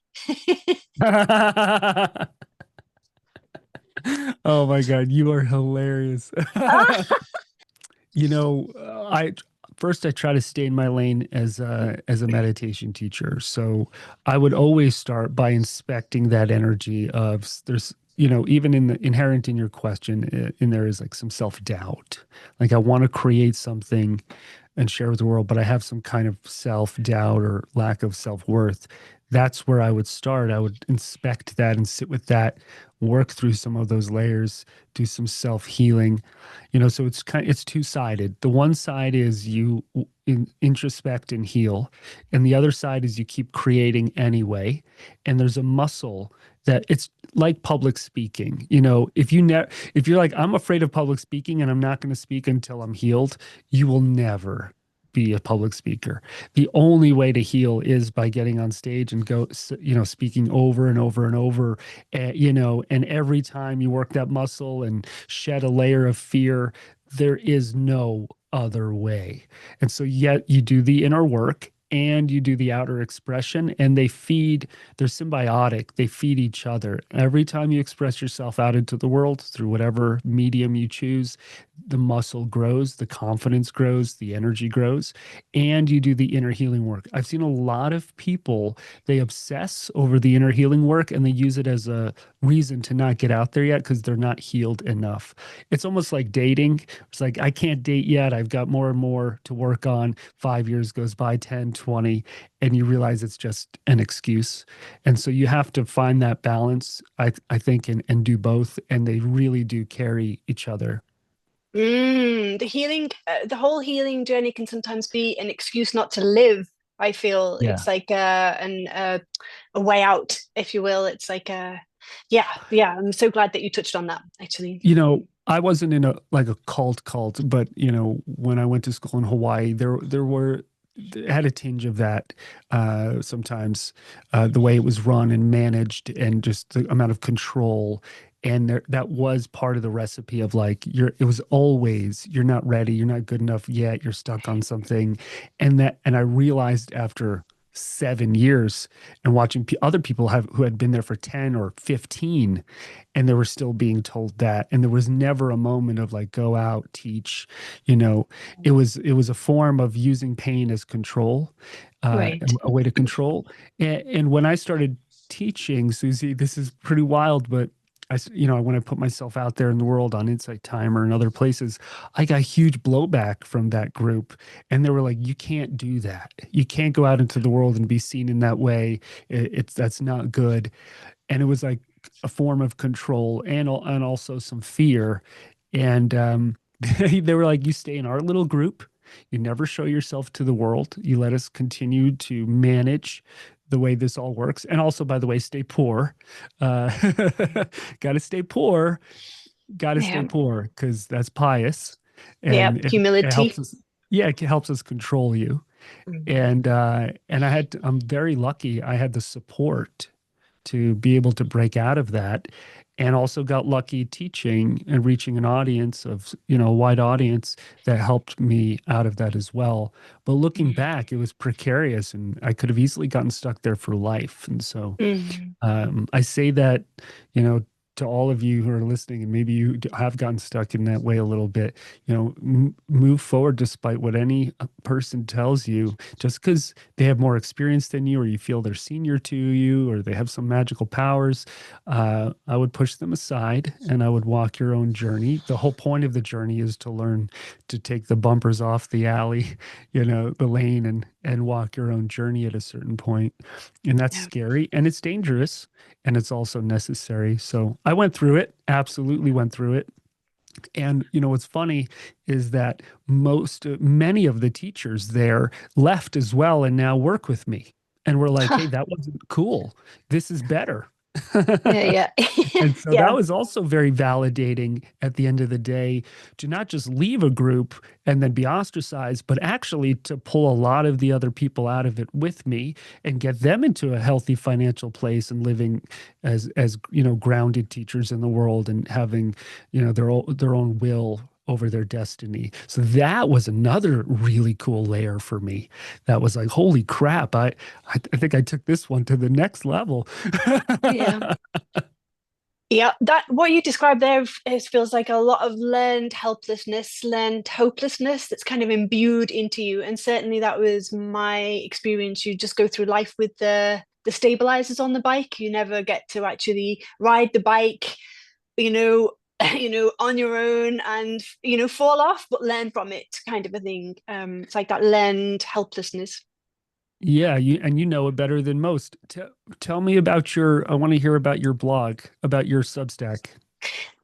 Oh my God, you are hilarious. Ah! I first I try to stay in my lane as a meditation teacher. So I would always start by inspecting that energy of there's even in the inherent in your question in there is like some self-doubt. Like I want to create something and share with the world, but I have some kind of self-doubt or lack of self-worth. That's where I would start. I would inspect that and sit with that, work through some of those layers, do some self-healing. So it's two-sided. The one side is you introspect and heal, and the other side is you keep creating anyway. And there's a muscle that it's like public speaking. If you're like, I'm afraid of public speaking and I'm not going to speak until I'm healed, you will never be a public speaker. The only way to heal is by getting on stage and speaking over and over and over, and every time you work that muscle and shed a layer of fear, there is no other way. And so yet you do the inner work and you do the outer expression and they're symbiotic. They feed each other. Every time you express yourself out into the world through whatever medium you choose, the muscle grows, the confidence grows, the energy grows, and you do the inner healing work. I've seen a lot of people, they obsess over the inner healing work and they use it as a reason to not get out there yet because they're not healed enough. It's almost like dating. It's like, I can't date yet. I've got more and more to work on. 5 years goes by, 10, 20, and you realize it's just an excuse. And so you have to find that balance, I think, and do both. And they really do carry each other. The whole healing journey can sometimes be an excuse not to live. I feel Yeah. it's like a way out, if you will. It's like Yeah, I'm so glad that you touched on that, actually. I wasn't in a like a cult, but when I went to school in Hawaii, there were it had a tinge of that sometimes, the way it was run and managed, and just the amount of control. And that was part of the recipe of like it was always, you're not ready, you're not good enough yet, you're stuck on something. And I realized after 7 years and watching other people who had been there for 10 or 15, and they were still being told that, and there was never a moment of like, go out, teach. you know it was a form of using pain as control, Right. a way to control. And when I started teaching, Susie, this is pretty wild, but when I put myself out there in the world on Insight Timer and other places, I got huge blowback from that group. And they were like, you can't do that. You can't go out into the world and be seen in that way. That's not good. And it was like a form of control, and also some fear. And they were like, you stay in our little group, you never show yourself to the world, you let us continue to manage the way this all works. And also, by the way, stay poor. uh got to stay poor, got to stay Yeah. poor, because that's pious, Yeah. and it helps Humility. us. Yeah, it helps us control you. Mhm. And I'm very lucky I had the support to be able to break out of that, and also got lucky teaching and reaching an audience of, a wide audience that helped me out of that as well. But looking back, it was precarious, and I could have easily gotten stuck there for life. And so Mhm. I say that, you know, to all of you who are listening, and maybe you have gotten stuck in that way a little bit, move forward despite what any person tells you. Just because they have more experience than you, or you feel they're senior to you, or they have some magical powers, I would push them aside and I would walk your own journey. The whole point of the journey is to learn to take the bumpers off the alley, the lane, and walk your own journey at a certain point. And that's Yeah. scary and it's dangerous, and it's also necessary. So I went through it, absolutely went through it. And what's funny is that many of the teachers there left as well and now work with me. And we're like, hey, that wasn't cool. This is better. Yeah, yeah. And so that Yeah. was also very validating at the end of the day, to not just leave a group and then be ostracized, but actually to pull a lot of the other people out of it with me and get them into a healthy financial place and living as grounded teachers in the world, and having their own will over their destiny. So that was another really cool layer for me. That was like, holy crap, I think I took this one to the next level. Yeah. Yeah, that what you described there feels like a lot of learned helplessness, learned hopelessness that's kind of imbued into you. And certainly that was my experience. You just go through life with the stabilizers on the bike. You never get to actually ride the bike, you know, on your own and fall off, but learn from it, kind of a thing. It's like that learned helplessness. Yeah, you know it better than most. Tell me about I want to hear about your blog, about your Substack.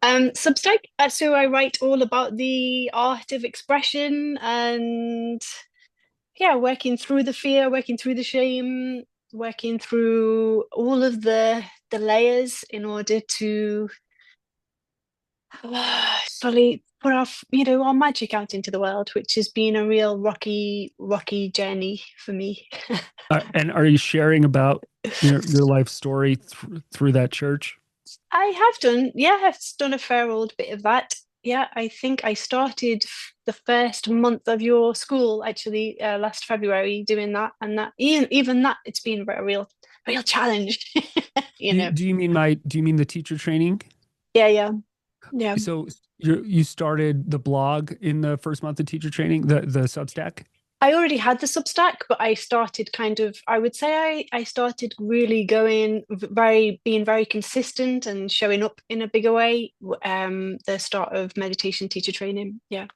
Substack. So I write all about the art of expression and yeah, working through the fear, working through the shame, working through all of the layers in order to slowly put our magic out into the world, which has been a real rocky journey for me. And are you sharing about your life story through that church? I have done, yeah, I've done a fair old bit of that. Yeah, I think I started the first month of your school actually last February doing that, and that even that it's been a real challenge, you know. Do you mean the teacher training? Yeah, yeah, yeah. So you started the blog in the first month of teacher training, the Substack? I already had the Substack, but I started kind of, I would say I started really being very consistent and showing up in a bigger way. The start of meditation teacher training, yeah,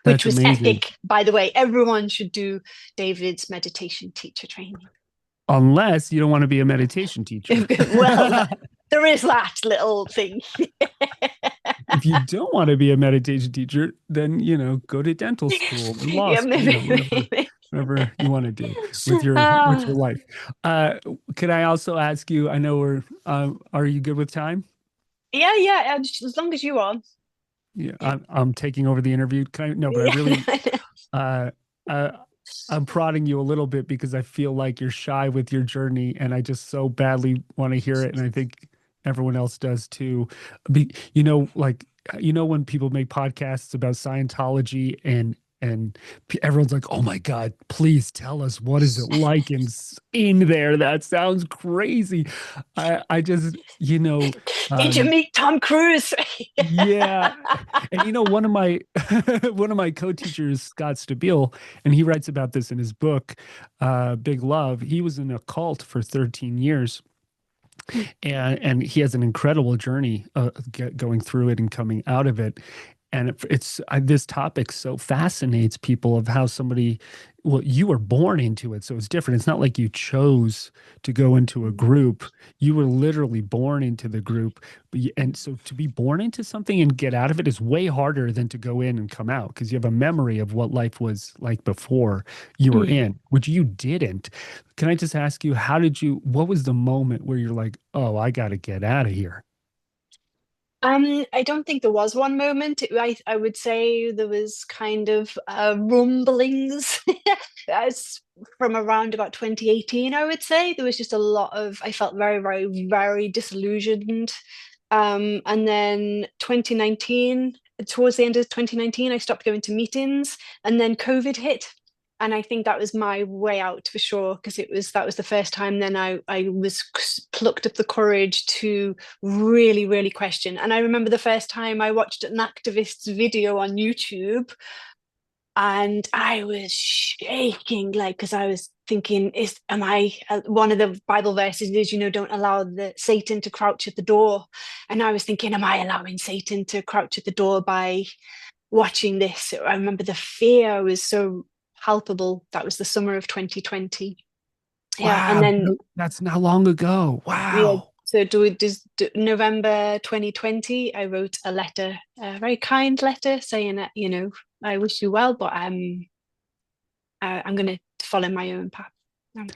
which That's was amazing. epic, by the way. Everyone should do David's meditation teacher training. Unless you don't want to be a meditation teacher. Well, there is that little thing. If you don't want to be a meditation teacher, then, go to dental school or law Yeah, school, maybe, whatever. maybe. whatever you want to do with your Ah, life. Uh, could I also ask you? I know are you good with time? yeah, yeah. As long as you are. Yeah, I'm taking over the interview. Can I? No, but I Yeah. really, uh, uh, I'm prodding you a little bit because I feel like you're shy with your journey, and I just so badly want to hear it, and I think everyone else does too. Like when people make podcasts about Scientology and everyone's like, "Oh my God, please tell us what is it like in there? That sounds crazy." I just Did you um, meet Tom Cruise? yeah. And one of my one of my co-teachers, Scott Stabile, and he writes about this in his book, Big Love. He was in a cult for 13 years and he has an incredible journey going through it and coming out of it. And this topic so fascinates people of how somebody, well, you were born into it, so it's different. It's not like you chose to go into a group. You were literally born into the group. And so to be born into something and get out of it is way harder than to go in and come out because you have a memory of what life was like before you were Mm. in, which you didn't. Can I just ask you, what was the moment where you're like, oh, I got to get out of here? I don't think there was one moment. I would say there was kind of rumblings as from around about 2018, I would say. There was just a lot of, I felt very, very, very disillusioned. And then 2019, towards the end of 2019, I stopped going to meetings, and then COVID hit. And I think that was my way out for sure, because that was the first time then I was plucked up the courage to really, really question. And I remember the first time I watched an activist's video on YouTube, and I was shaking, like, because I was thinking, am I one of the Bible verses is, don't allow the Satan to crouch at the door. And I was thinking, am I allowing Satan to crouch at the door by watching this? I remember the fear was so palpable. That was the summer of 2020. Yeah. And Wow, then, that's not long ago. yeah, Wow. so November 2020, I wrote a letter, a very kind letter saying that, I wish you well, but I'm going to follow my own path. Um,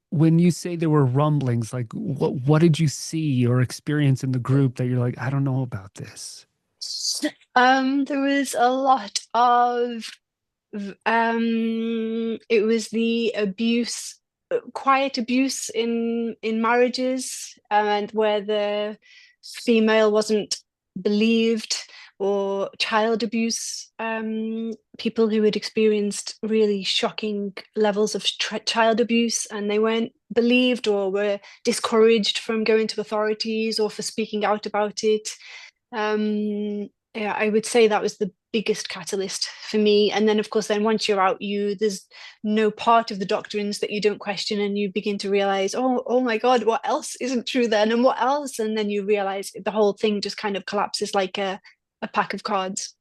When you say there were rumblings, like what did you see or experience in the group that you're like, I don't know about this? there was a lot of it was the abuse, quiet abuse in marriages, and where the female wasn't believed, or child abuse, people who had experienced really shocking levels of child abuse and they weren't believed or were discouraged from going to authorities or for speaking out about it. Yeah, I would say that was the biggest catalyst for me. And then, of course, then once you're out, there's no part of the doctrines that you don't question, and you begin to realize, oh my God, what else isn't true then, and what else? And then you realize the whole thing just kind of collapses like a pack of cards.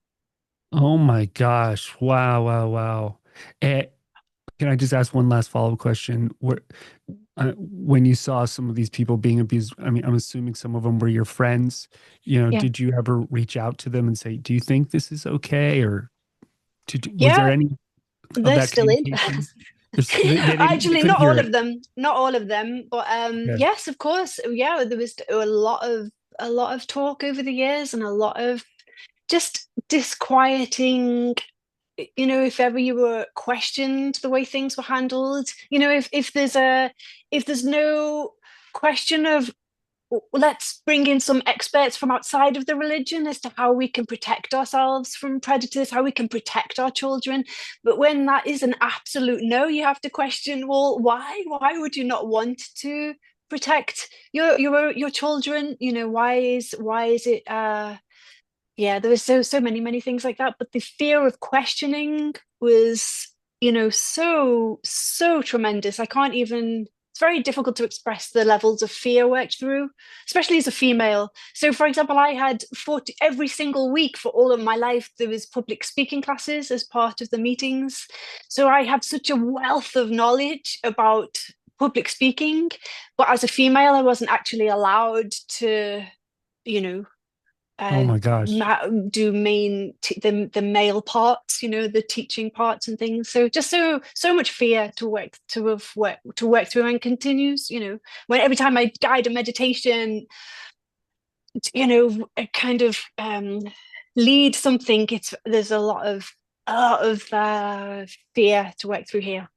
Oh my gosh. Wow, wow, wow. Eh, can I just ask one last follow-up question? When you saw some of these people being abused, I mean, I'm assuming some of them were your friends. Yeah, Did you ever reach out to them and say, "Do you think this is okay?" Or was there yeah, any of they're that still in. communication? They Actually, couldn't not hear all it. of them, not all of them, but Okay. yes, of course, yeah, there was a lot of talk over the years, and a lot of just disquieting, if ever you were questioned the way things were handled, if there's no question of, let's bring in some experts from outside of the religion as to how we can protect ourselves from predators, how we can protect our children. But when that is an absolute no, you have to question, well, why would you not want to protect your children? Why is it yeah, there was so many things like that, but the fear of questioning was, so tremendous. I can't even, it's very difficult to express the levels of fear worked through, especially as a female. So for example, I had 40 every single week for all of my life, there was public speaking classes as part of the meetings. So I have such a wealth of knowledge about public speaking, but as a female, I wasn't actually allowed to, you know Oh uh, my gosh. do the male parts, the teaching parts and things. So just so much fear to work through, and continues. When every time I guide a meditation, kind of lead something, there's a lot of fear to work through here.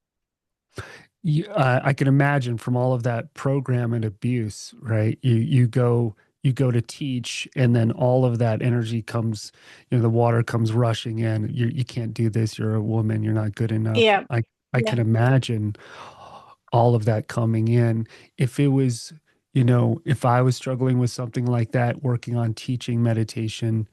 I can imagine from all of that program and abuse, right? You go to teach, and then all of that energy comes, the water comes rushing in. You can't do this. You're a woman. You're not good enough. Yeah, I yeah, can imagine all of that coming in. If it was, if I was struggling with something like that, working on teaching meditation,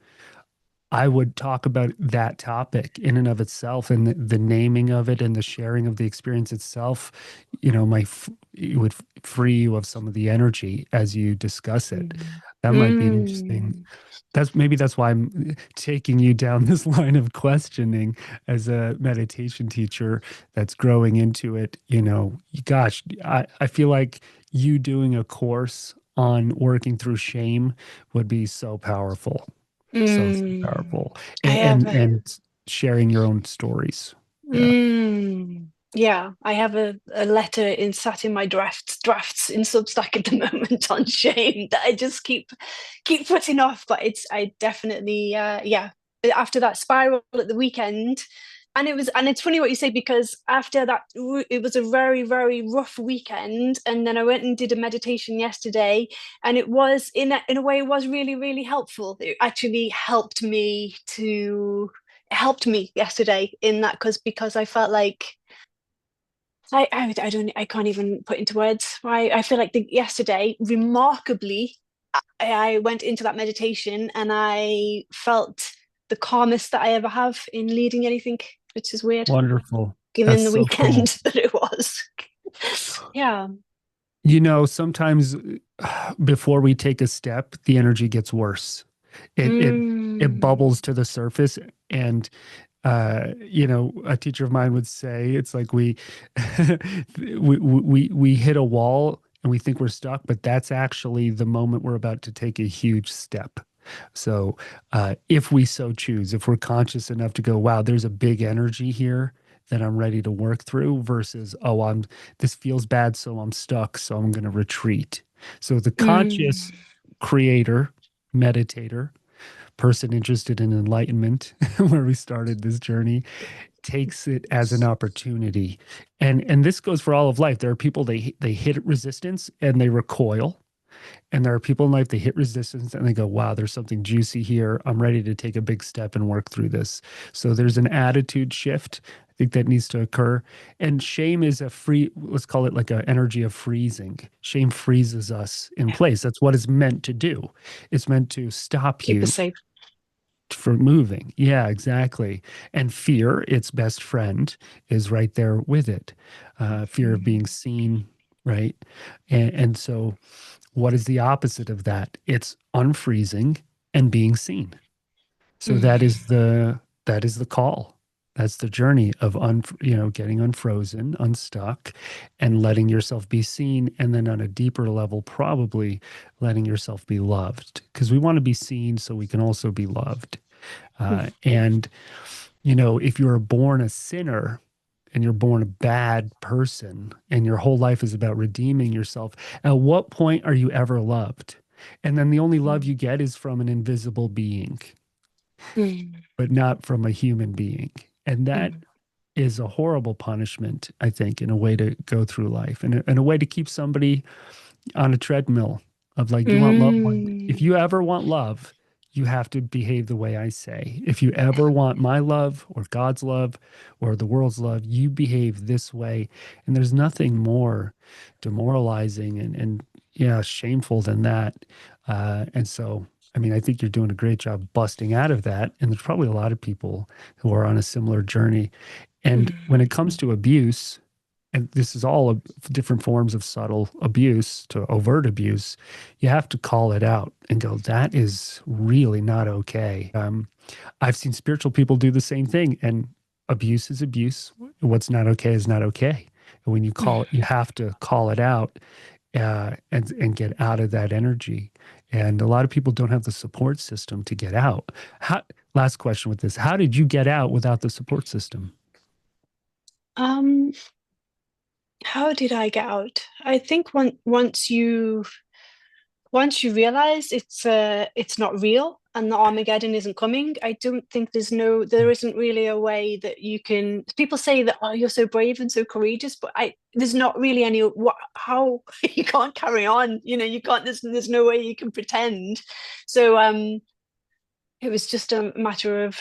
I would talk about that topic in and of itself, and the naming of it and the sharing of the experience itself, it would free you of some of the energy as you discuss it. mm. That might be an interesting. Mm. That's why I'm taking you down this line of questioning as a meditation teacher that's growing into it. Gosh, I feel like you doing a course on working through shame would be so powerful, so Mm. powerful, I have and sharing your own stories. Yeah, yeah, I have a letter sat in my drafts in Substack at the moment on shame that I just keep putting off. But I definitely yeah. After that spiral at the weekend, and it's funny what you say, because after that it was a very, very rough weekend, and then I went and did a meditation yesterday, and it was in a way it was really, really helpful. It actually helped me yesterday in that, because I felt like I can't even put into words why I feel like yesterday, remarkably, I went into that meditation and I felt the calmest that I ever have in leading anything, which is weird, wonderful. given That's the so cool. weekend that it was. Yeah. Sometimes before we take a step, the energy gets worse. It Mm. bubbles to the surface, and a teacher of mine would say it's like we hit a wall and we think we're stuck, but that's actually the moment we're about to take a huge step. So, if we so choose, if we're conscious enough to go, wow, there's a big energy here that I'm ready to work through, versus, oh, this feels bad, so I'm stuck, so I'm going to retreat. So the conscious Mm. creator, meditator, person interested in enlightenment, where we started this journey, takes it as an opportunity. And this goes for all of life. There are people, they hit resistance and they recoil, and there are people in life, they hit resistance and they go, wow, there's something juicy here. I'm ready to take a big step and work through this. So there's an attitude shift, I think, that needs to occur. And shame is let's call it like an energy of freezing. Shame freezes us in place. That's what it's meant to do. It's meant to stop Keep us you safe. for moving. Yeah, exactly. And fear, its best friend, is right there with it. Fear of being Mm. seen, right? And so, what is the opposite of that? It's unfreezing and being seen. So Mm. that is the call. That's the journey of getting unfrozen, unstuck, and letting yourself be seen, and then on a deeper level, probably letting yourself be loved, because we want to be seen so we can also be loved. And if you're born a sinner and you're born a bad person and your whole life is about redeeming yourself, at what point are you ever loved? And then the only love Mm. you get is from an invisible being, Mm. but not from a human being. And that Mm. is a horrible punishment, I think, in a way to go through life, and a way to keep somebody on a treadmill of like, you want love. If Mm. you ever want love, you have to behave the way I say. If you ever want my love or God's love or the world's love, you behave this way. And there's nothing more demoralizing and yeah, shameful than that. And so, I mean, I think you're doing a great job busting out of that. And there's probably a lot of people who are on a similar journey. And when it comes Mm. to abuse, and this is all different forms of subtle abuse to overt abuse, you have to call it out and go, that is really not okay. I've seen spiritual people do the same thing, and abuse is abuse. What's not okay is not okay. And when you call it, you have to call it out, and get out of that energy. And a lot of people don't have the support system to get out. How, last question with this. How did you get out without the support system? Um, how did I get out? I think once you realize it's not real and the Armageddon isn't coming, I don't think there isn't really a way that you can. People say that, oh, you're so brave and so courageous, but there's not really any how you can't carry on. You can't. There's no way you can pretend. So it was just a matter of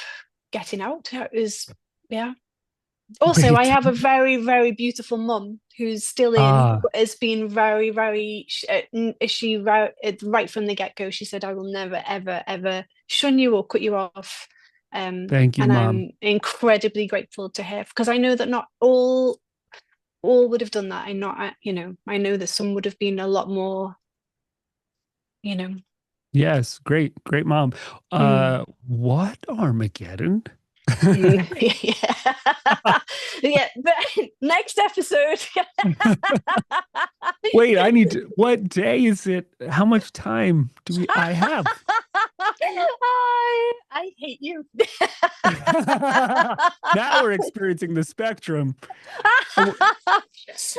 getting out. It was, yeah. Also, I Wait. have a very, very beautiful mum who's still in, Ah, but has been very, very, she right from the get-go, she said, I will never, ever, ever shun you or cut you off. thank you, And Mom. I'm incredibly grateful to her because I know that not all would have done that. I know that some would have been a lot more, you know. Yes, great, great mom. Mm. What Armageddon? Yeah. Yeah, but next episode. Wait, I need to, what day is it? How much time do I have? I hate you. Now we're experiencing the spectrum. Oh,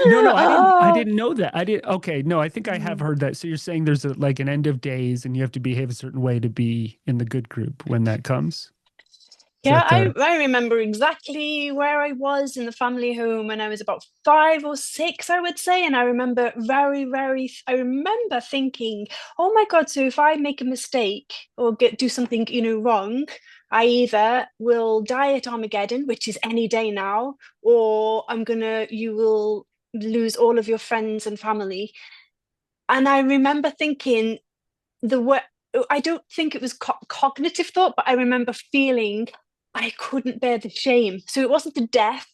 no, no, I Oh. didn't know that. I did. Okay, no, I think I have Mm. heard that. So you're saying there's like an end of days and you have to behave a certain way to be in the good group when that comes. Is Yeah, that the, I remember exactly where I was in the family home when I was about 5 or 6, I would say. And I remember I remember thinking, oh my God, so if I make a mistake or do something, wrong, I either will die at Armageddon, which is any day now, or you will lose all of your friends and family. And I remember thinking, the what I don't think it was cognitive thought, but I remember feeling I couldn't bear the shame. So it wasn't the death,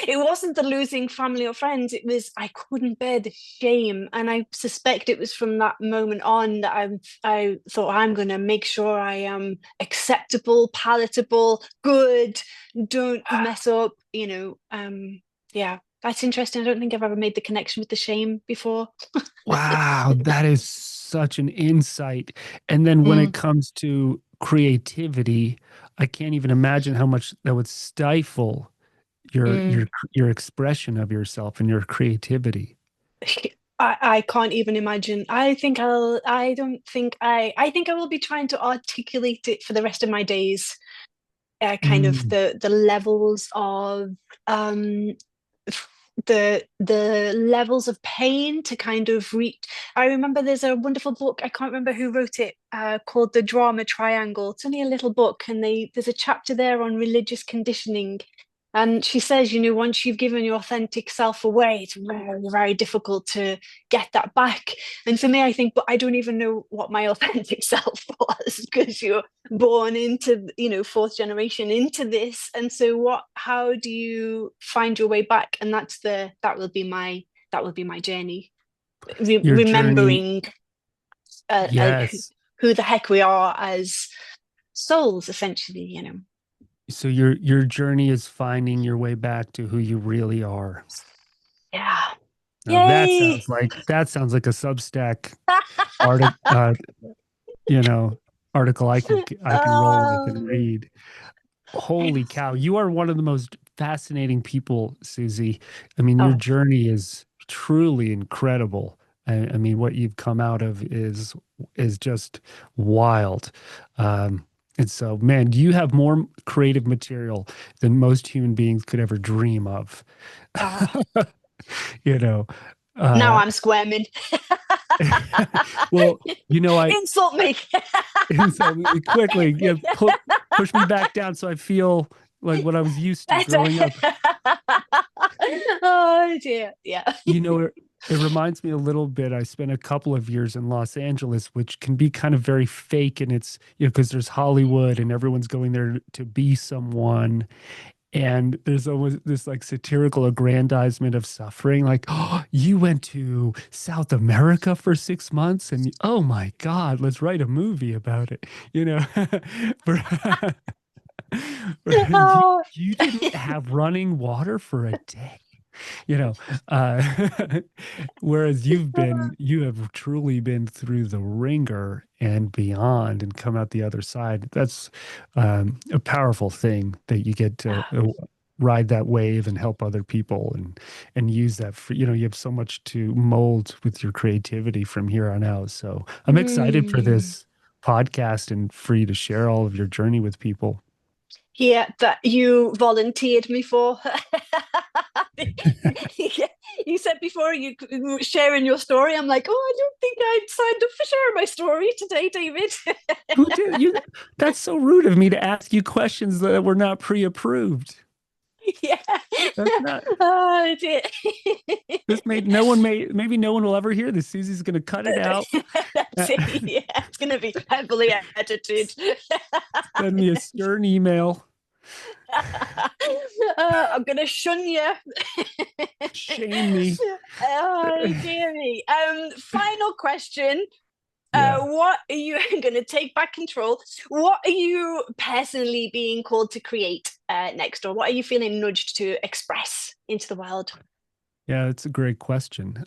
it wasn't the losing family or friends. It was I couldn't bear the shame, and I suspect it was from that moment on that I thought I'm going to make sure I am acceptable, palatable, good, don't mess up. Yeah, that's interesting. I don't think I've ever made the connection with the shame before. wow, that is such an insight. And then when it Mm, comes to creativity, I can't even imagine how much that would stifle your mm. your expression of yourself and your creativity. I can't even imagine. I don't think I think I will be trying to articulate it for the rest of my days. Kind of Mm. the levels of um the levels of pain to kind of reach. I remember there's a wonderful book, I can't remember who wrote it, called The Drama Triangle. It's only a little book, and there's a chapter there on religious conditioning. And she says, once you've given your authentic self away, it's very, very difficult to get that back. And for me, I think, but I don't even know what my authentic self was, because you're born into, fourth generation into this. And so how do you find your way back? And that will be my journey. Your journey, Remembering uh, uh, who, yes. who the heck we are as souls, essentially. So your journey is finding your way back to who you really are. Yeah. Now that Yay. sounds like a Substack article, you know, article I can roll with and um, read. Holy cow, you are one of the most fascinating people, Susie. I mean, your oh, journey is truly incredible. I mean, what you've come out of is just wild. And so, man, you have more creative material than most human beings could ever dream of. oh. You know, Now uh, I'm squirming. well, I Insult me. and so quickly, push me back down so I feel like what I was used to Better. growing up. Oh dear. Yeah. It reminds me a little bit. I spent a couple of years in Los Angeles, which can be kind of very fake. And it's, because there's Hollywood and everyone's going there to be someone. And there's always this like satirical aggrandizement of suffering. Like, oh, you went to South America for 6 months and oh my God, let's write a movie about it. You know, For- you, Oh. you didn't have running water for a day. you know, uh, whereas you have truly been through the ringer and beyond and come out the other side. That's a powerful thing that you get to ride that wave and help other people and use that for, you have so much to mold with your creativity from here on out. So I'm excited for Mm. this podcast and for you to share all of your journey with people. Yeah, that you volunteered me for. You said before you sharing your story. I'm like, oh, I don't think I'd signed up for sharing my story today, David. Who did you? That's so rude of me to ask you questions that were not pre-approved. Yeah. That's not. Oh, dear. This made no one may maybe no one will ever hear this. Susie's gonna cut it out. That's it. Yeah, it's going to be heavily edited. Send me a stern email. I'm going to shun you. Shame me. Oh, dear me. Final question. Yeah. What are you going to take back control? What are you personally being called to create next, or what are you feeling nudged to express into the world? Yeah, it's a great question.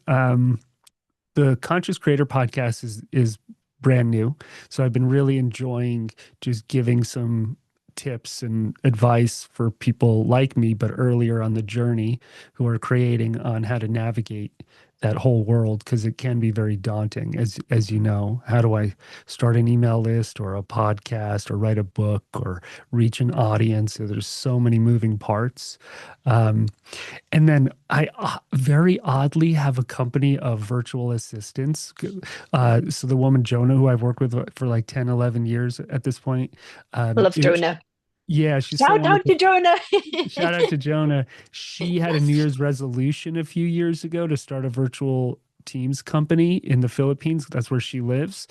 The Conscious Creator podcast is brand new, so I've been really enjoying just giving some tips and advice for people like me, but earlier on the journey, who are creating, on how to navigate that whole world, because it can be very daunting, as you know. How do I start an email list or a podcast or write a book or reach an audience? So there's so many moving parts. Um, and then I very oddly have a company of virtual assistants. So the woman Jonah, who I've worked with for like 10, 11 years at this point, Love you know, Jonah. yeah, she's so Shout out wonderful. to Jonah. Shout out to Jonah. She had a New Year's resolution a few years ago to start a virtual teams company in the Philippines. That's where she lives.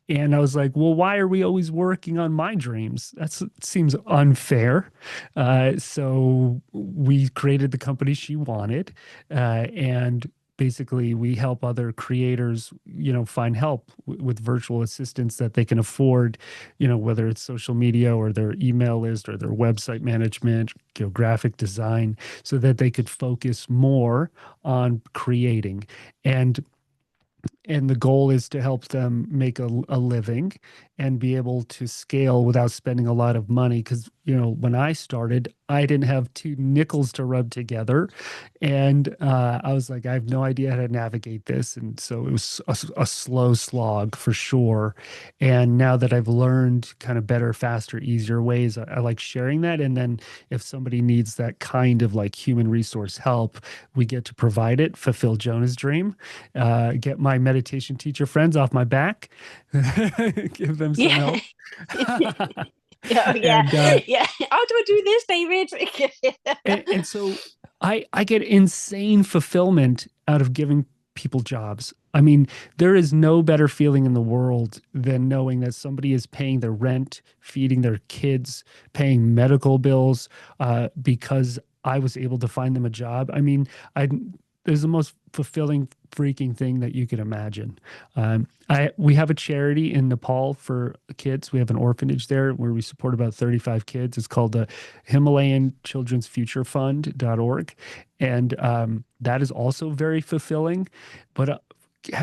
And I was like, well, why are we always working on my dreams? That seems unfair. So we created the company she wanted. And basically we help other creators, find help with virtual assistants that they can afford, whether it's social media or their email list or their website management, graphic design, so that they could focus more on creating. And the goal is to help them make a living and be able to scale without spending a lot of money. Because, when I started, I didn't have two nickels to rub together. And I was like, I have no idea how to navigate this. And so it was a slow slog for sure. And now that I've learned kind of better, faster, easier ways, I like sharing that. And then if somebody needs that kind of like human resource help, we get to provide it, fulfill Jonah's dream, get my meditation teacher friends off my back, give them some Yeah. help. Oh, yeah. and Yeah. How do I do this, David? and so I get insane fulfillment out of giving people jobs. I mean, there is no better feeling in the world than knowing that somebody is paying their rent, feeding their kids, paying medical bills, because I was able to find them a job. I mean, I there's the most fulfilling freaking thing that you could imagine. We have a charity in Nepal for kids. We have an orphanage there where we support about 35 kids. It's called the Himalayan Children's Future Fund.org. And that is also very fulfilling. But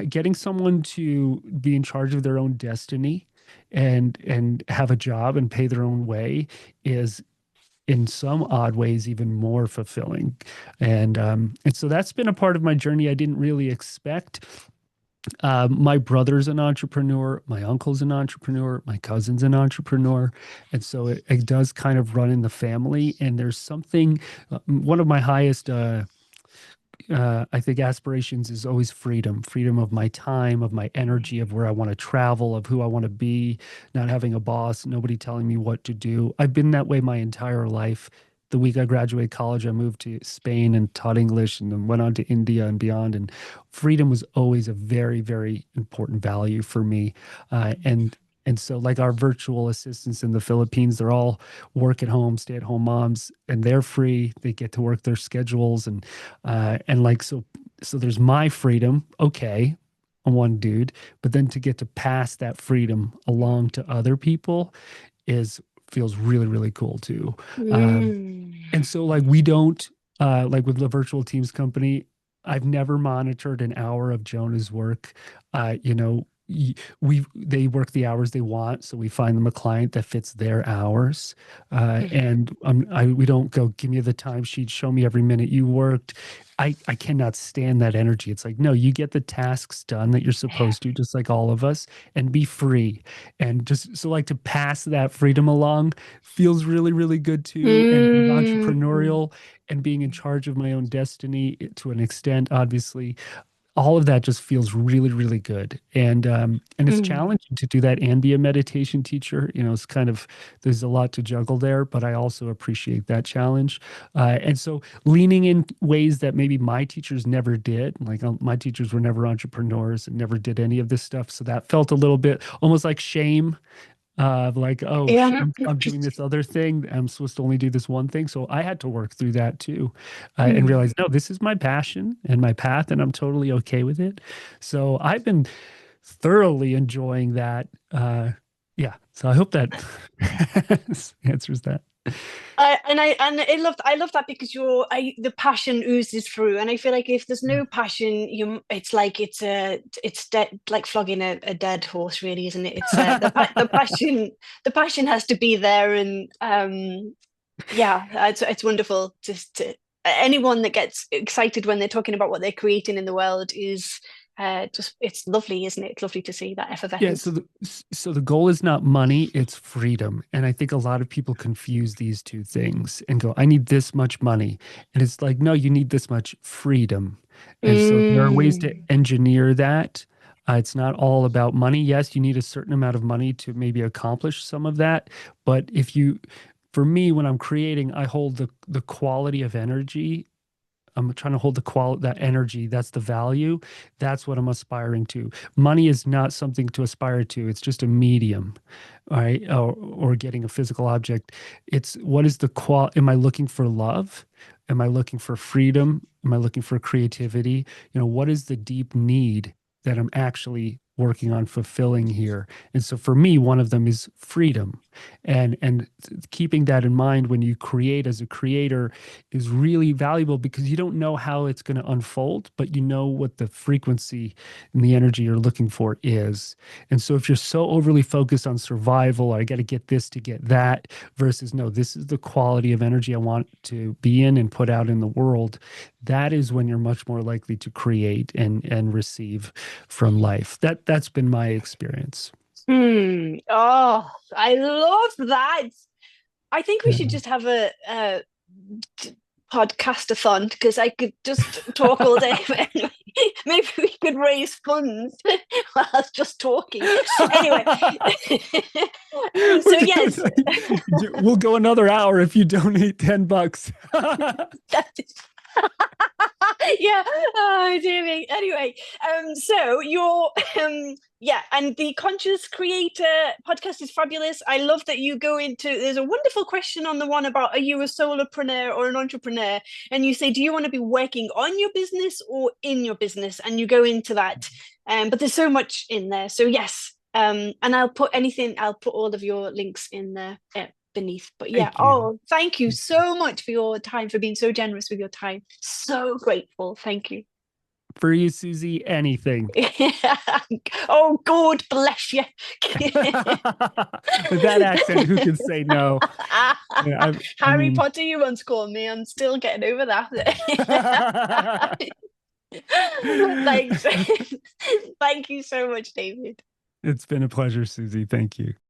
getting someone to be in charge of their own destiny and have a job and pay their own way is, in some odd ways, even more fulfilling. And so that's been a part of my journey I didn't really expect. My brother's an entrepreneur, my uncle's an entrepreneur, my cousin's an entrepreneur, and so it does kind of run in the family. And there's something, one of my highest I think aspirations is always freedom of my time, of my energy, of where I want to travel, of who I want to be, not having a boss, nobody telling me what to do. I've been that way my entire life. The week I graduated college, I moved to Spain and taught English and then went on to India and beyond. And freedom was always a very, very important value for me. And so, like our virtual assistants in the Philippines, they're all work at home, stay at home moms, and they're free. They get to work their schedules, and like so there's my freedom, okay, I'm one dude, but then to get to pass that freedom along to other people is feels really, really cool too. um Mm. and so like we don't like with the virtual teams company, I've never monitored an hour of Jonah's work. You know, they work the hours they want, so we find them a client that fits their hours. And we don't go, give me the timesheet, show me every minute you worked. I cannot stand that energy. It's like, no, you get the tasks done that you're supposed to, just like all of us, and be free. And just so like to pass that freedom along feels really, really good too. And being Mm. entrepreneurial and being in charge of my own destiny to an extent, obviously, all of that just feels really, really good. And it's Mm. challenging to do that and be a meditation teacher. You know, it's kind of there's a lot to juggle there, but I also appreciate that challenge. And so leaning in ways that maybe my teachers never did, like my teachers were never entrepreneurs and never did any of this stuff. So that felt a little bit almost like shame like, oh, Yeah. I'm doing this other thing. I'm supposed to only do this one thing. So I had to work through that too, and Mm. realize, no, this is my passion and my path, and I'm totally okay with it. So I've been thoroughly enjoying that. Yeah. So I hope that answers that. I love that because the passion oozes through, and I feel like if there's no passion, it's like it's dead, like flogging a dead horse, really, isn't it? It's the passion has to be there, and yeah, it's wonderful. Just to, anyone that gets excited when they're talking about what they're creating in the world is just it's lovely, isn't it? It's lovely to see that Yeah, effervescence. so the goal is not money, it's freedom. And I think a lot of people confuse these two things and go, I need this much money. And it's like, no, you need this much freedom. And so there are ways to Mm. engineer that. It's not all about money. Yes, you need a certain amount of money to maybe accomplish some of that. But for me, when I'm creating, I hold the quality of energy. I'm trying to hold the quality, that energy, that's the value. That's what I'm aspiring to. Money is not something to aspire to. It's just a medium, all right? Or getting a physical object. It's what is the am I looking for love? Am I looking for freedom? Am I looking for creativity? You know, what is the deep need that I'm actually working on fulfilling here? And so for me, one of them is freedom. And keeping that in mind when you create as a creator is really valuable because you don't know how it's going to unfold, but you know what the frequency and the energy you're looking for is. And so if you're so overly focused on survival, I got to get this to get that, versus no, this is the quality of energy I want to be in and put out in the world, that is when you're much more likely to create and receive from life. That's been my experience. Oh, I love that. I think we Yeah. should just have a podcast-a-thon because I could just talk all day. But anyway, maybe we could raise funds while just talking. Anyway, so yes, We'll go another hour if you donate $10. that is yeah. Oh dear me. Anyway, so your yeah, and the Conscious Creator podcast is fabulous. I love that you go into. There's a wonderful question on the one about are you a solopreneur or an entrepreneur, and you say, do you want to be working on your business or in your business, and you go into that. But there's so much in there. So yes, and I'll put all of your links in there. Beneath. But yeah, Thank you. oh, thank you so much for your time, for being so generous with your time. So grateful. Thank you. For you, Susie, anything. Oh, God bless you. With that accent, who can say no? Yeah, I Harry mean, Potter, you once called me. I'm still getting over that. Thanks. Thank you so much, David. it's been a pleasure, Susie. Thank you.